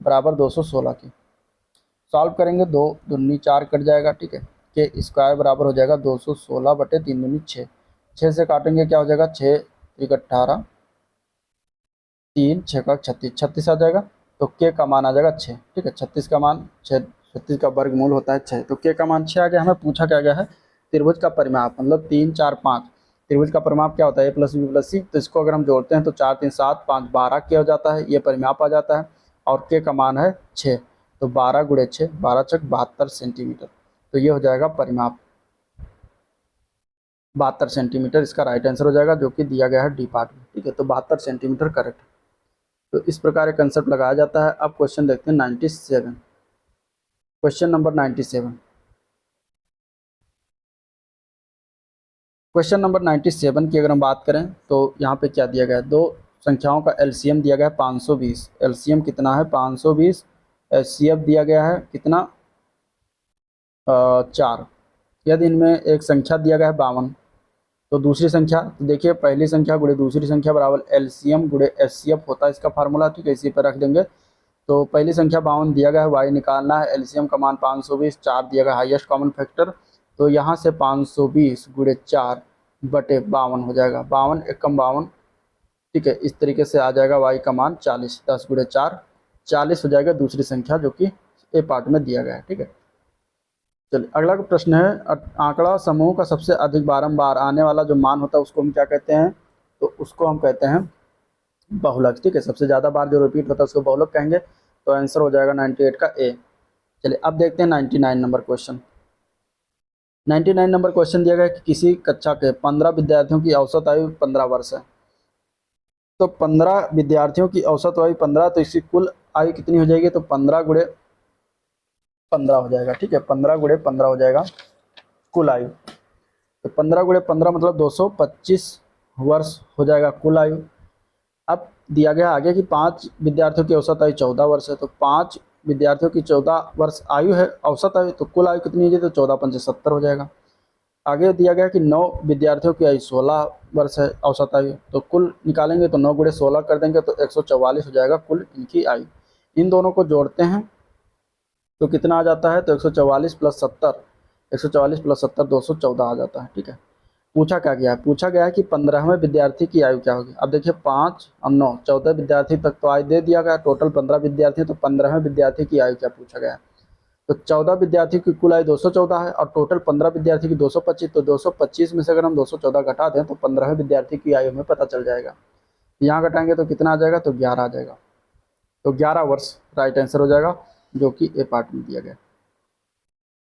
बराबर 216 के। सॉल्व करेंगे, 2 दूनी 4 कट जाएगा, ठीक है, के स्क्वायर बराबर हो जाएगा 216/3 दूनी 6, 6 से काटेंगे क्या हो जाएगा, 6 × 18, 3 6 का 36, 36 आ जाएगा। तो के का मान आ जाएगा 6, ठीक है, 36 का मान 6, 36 का वर्गमूल होता है 6, तो के का मान 6 आ गया। हमें पूछा क्या गया है, त्रिभुज का परिमाप, मतलब 3 4 5, त्रिभुज का परिमाप क्या होता है, a+b+c, तो इसको अगर हम जोड़ते हैं तो 4 3 7 5 12 क्या हो जाता है, ये परिमाप आ जाता है। और के का मान है 6, तो 12 × 6 12 × 6 72 सेंटीमीटर, तो ये हो जाएगा परिमाप 72 सेंटीमीटर, इसका राइट आंसर हो जाएगा, जो कि दिया गया है डी पार्ट में, ठीक है। तो 72 सेंटीमीटर करेक्ट। तो इस प्रकार एक कंसेप्ट लगाया जाता है। अब क्वेश्चन देखते हैं 97, क्वेश्चन नंबर 97। क्वेश्चन नंबर 97 की अगर हम बात करें तो यहाँ पे क्या दिया गया है, दो संख्याओं का एलसीएम दिया गया है 520, एलसीएम कितना है 520, एचसीएफ दिया गया है कितना 4। यदि इनमें एक संख्या दिया गया है 52, तो दूसरी संख्या, तो देखिए पहली संख्या गुणे दूसरी संख्या बराबर एलसीएम गुणे एचसीएफ होता है इसका फार्मूला, ठीक है, इसी पर रख देंगे। तो पहली संख्या 52 दिया गया है, वाई निकालना है, एलसीएम का मान 520, 4 दिया गया हाईएस्ट कॉमन फैक्टर, तो यहाँ से 520 × 4/52 हो जाएगा, 52 एकम 52, ठीक है, इस तरीके से आ जाएगा वाई का मान 40, 10 × 4 40 हो जाएगा दूसरी संख्या, जो कि ए पार्ट में दिया गया है, ठीक है। चलिए अगला प्रश्न है, आंकड़ा समूह का सबसे अधिक बारंबार आने वाला जो मान होता है उसको हम क्या कहते हैं, तो उसको हम कहते हैं बहुलक, ठीक है, सबसे ज़्यादा बार जो रिपीट होता है उसको बहुलक कहेंगे। तो आंसर हो जाएगा 98 का ए। चलिए अब देखते हैं 99 नंबर क्वेश्चन। 99 नंबर क्वेश्चन दिया गया कि किसी कक्षा के 15 विद्यार्थियों की औसत आयु 15 वर्ष है। तो 15 विद्यार्थियों की औसत आयु 15, तो इसकी कुल आयु कितनी हो जाएगी, तो 15 × 15 हो जाएगा, ठीक है, 15 × 15 हो जाएगा कुल आयु। तो 15 × 15 मतलब 225 वर्ष हो जाएगा कुल आयु। अब दिया गया आगे कि 5 विद्यार्थियों की औसत आयु 14 वर्ष है, तो 5 विद्यार्थियों की 14 वर्ष आयु है औसत आयु, तो कुल आयु कितनी हो जाएगी, तो 14 × 5 = 70 हो जाएगा। आगे दिया गया कि 9 विद्यार्थियों की आयु 16 वर्ष है औसत आयु, तो कुल निकालेंगे तो 9 × 16 कर देंगे तो 144 हो जाएगा कुल इनकी आयु। इन दोनों को जोड़ते हैं तो कितना आ जाता है, तो 144 + 70, 144 + 70 214 आ जाता है, ठीक है। पूछा क्या गया है, पूछा गया है कि 15वें विद्यार्थी की आयु क्या होगी। अब देखिए 5 और 9 14 विद्यार्थी तक तो आयु दे दिया गया, टोटल 15 विद्यार्थी, तो 15वें विद्यार्थी की आयु क्या पूछा गया है। तो 14 विद्यार्थी की कुल आयु 214 है और टोटल 15 विद्यार्थी की 225, तो 225 में से अगर हम 214 घटा दें तो 15वें विद्यार्थी की आयु हमें पता चल जाएगा। यहाँ घटाएंगे तो कितना आ जाएगा, तो 11 आ जाएगा। तो 11 वर्ष राइट आंसर हो जाएगा, जो कि ए पार्ट में दिया गया।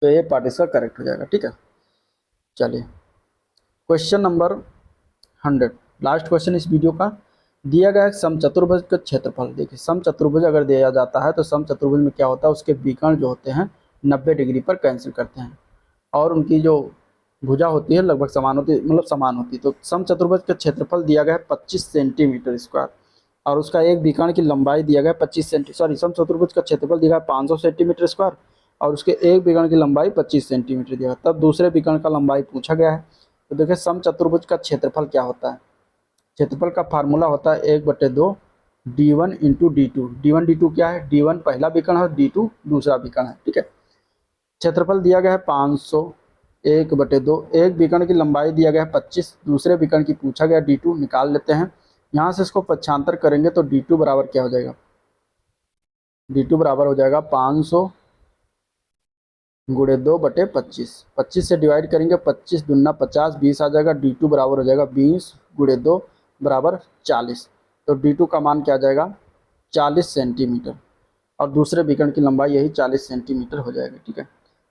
तो ए पार्ट इसका करेक्ट हो जाएगा। ठीक है, चलिए क्वेश्चन नंबर 100, लास्ट क्वेश्चन इस वीडियो का। दिया गया है समचतुर्भुज का क्षेत्रफल। देखिए समचतुर्भुज अगर दिया जाता है तो समचतुर्भुज में क्या होता है, उसके विकर्ण जो होते हैं 90 डिग्री पर कैंसिल करते हैं और उनकी जो भुजा होती है लगभग समान होती है, मतलब समान होती है। तो समचतुर्भुज का क्षेत्रफल दिया गया है 25 सेंटीमीटर स्क्वायर और उसका एक विकर्ण की लंबाई दिया गया है 25 सॉरी समचतुर्भुज का क्षेत्रफल दिया गया है 500 सेंटीमीटर स्क्वायर और उसके एक विकर्ण की लंबाई 25 सेंटीमीटर दिया गया। तब दूसरे विकर्ण का लंबाई पूछा गया है। तो देखिए समचतुर्भुज का क्षेत्रफल क्या होता है, क्षेत्रफल का फार्मूला होता है 1/2 d1 into d2। d1 d2 क्या है, d1 पहला विकर्ण है, d2 दूसरा विकर्ण है। ठीक है, क्षेत्रफल दिया गया है 500, 1/2, एक विकर्ण की लंबाई दिया गया है 25, दूसरे विकर्ण की पूछा गया d2 निकाल लेते हैं। यहाँ से इसको पक्षांतर करेंगे तो d2 बराबर क्या हो जाएगा, d2 बराबर हो जाएगा 500 गुणे 2/25। 25 से डिवाइड करेंगे, 25 दूना 50, 20 आ जाएगा। d2 बराबर हो जाएगा 20 गुणे 2 बराबर 40। तो d2 का मान क्या आ जाएगा, 40 सेंटीमीटर और दूसरे विकर्ण की लंबाई यही 40 सेंटीमीटर हो जाएगा। ठीक है,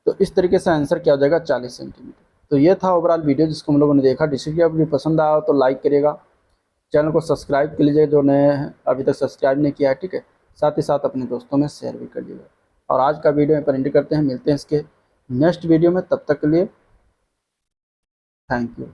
तो इस तरीके से आंसर क्या हो जाएगा, 40 सेंटीमीटर। तो ये था ओवरऑल वीडियो जिसको हम लोगों ने देखा। डिस्कशन आपको पसंद आया तो लाइक करिएगा, चैनल को सब्सक्राइब कर लीजिए जो नए हैं अभी तक सब्सक्राइब नहीं किया है। ठीक है, साथ ही साथ अपने दोस्तों में शेयर भी कर लीजिएगा। और आज का वीडियो यहाँ पर एंड करते हैं, मिलते हैं इसके नेक्स्ट वीडियो में, तब तक के लिए थैंक यू।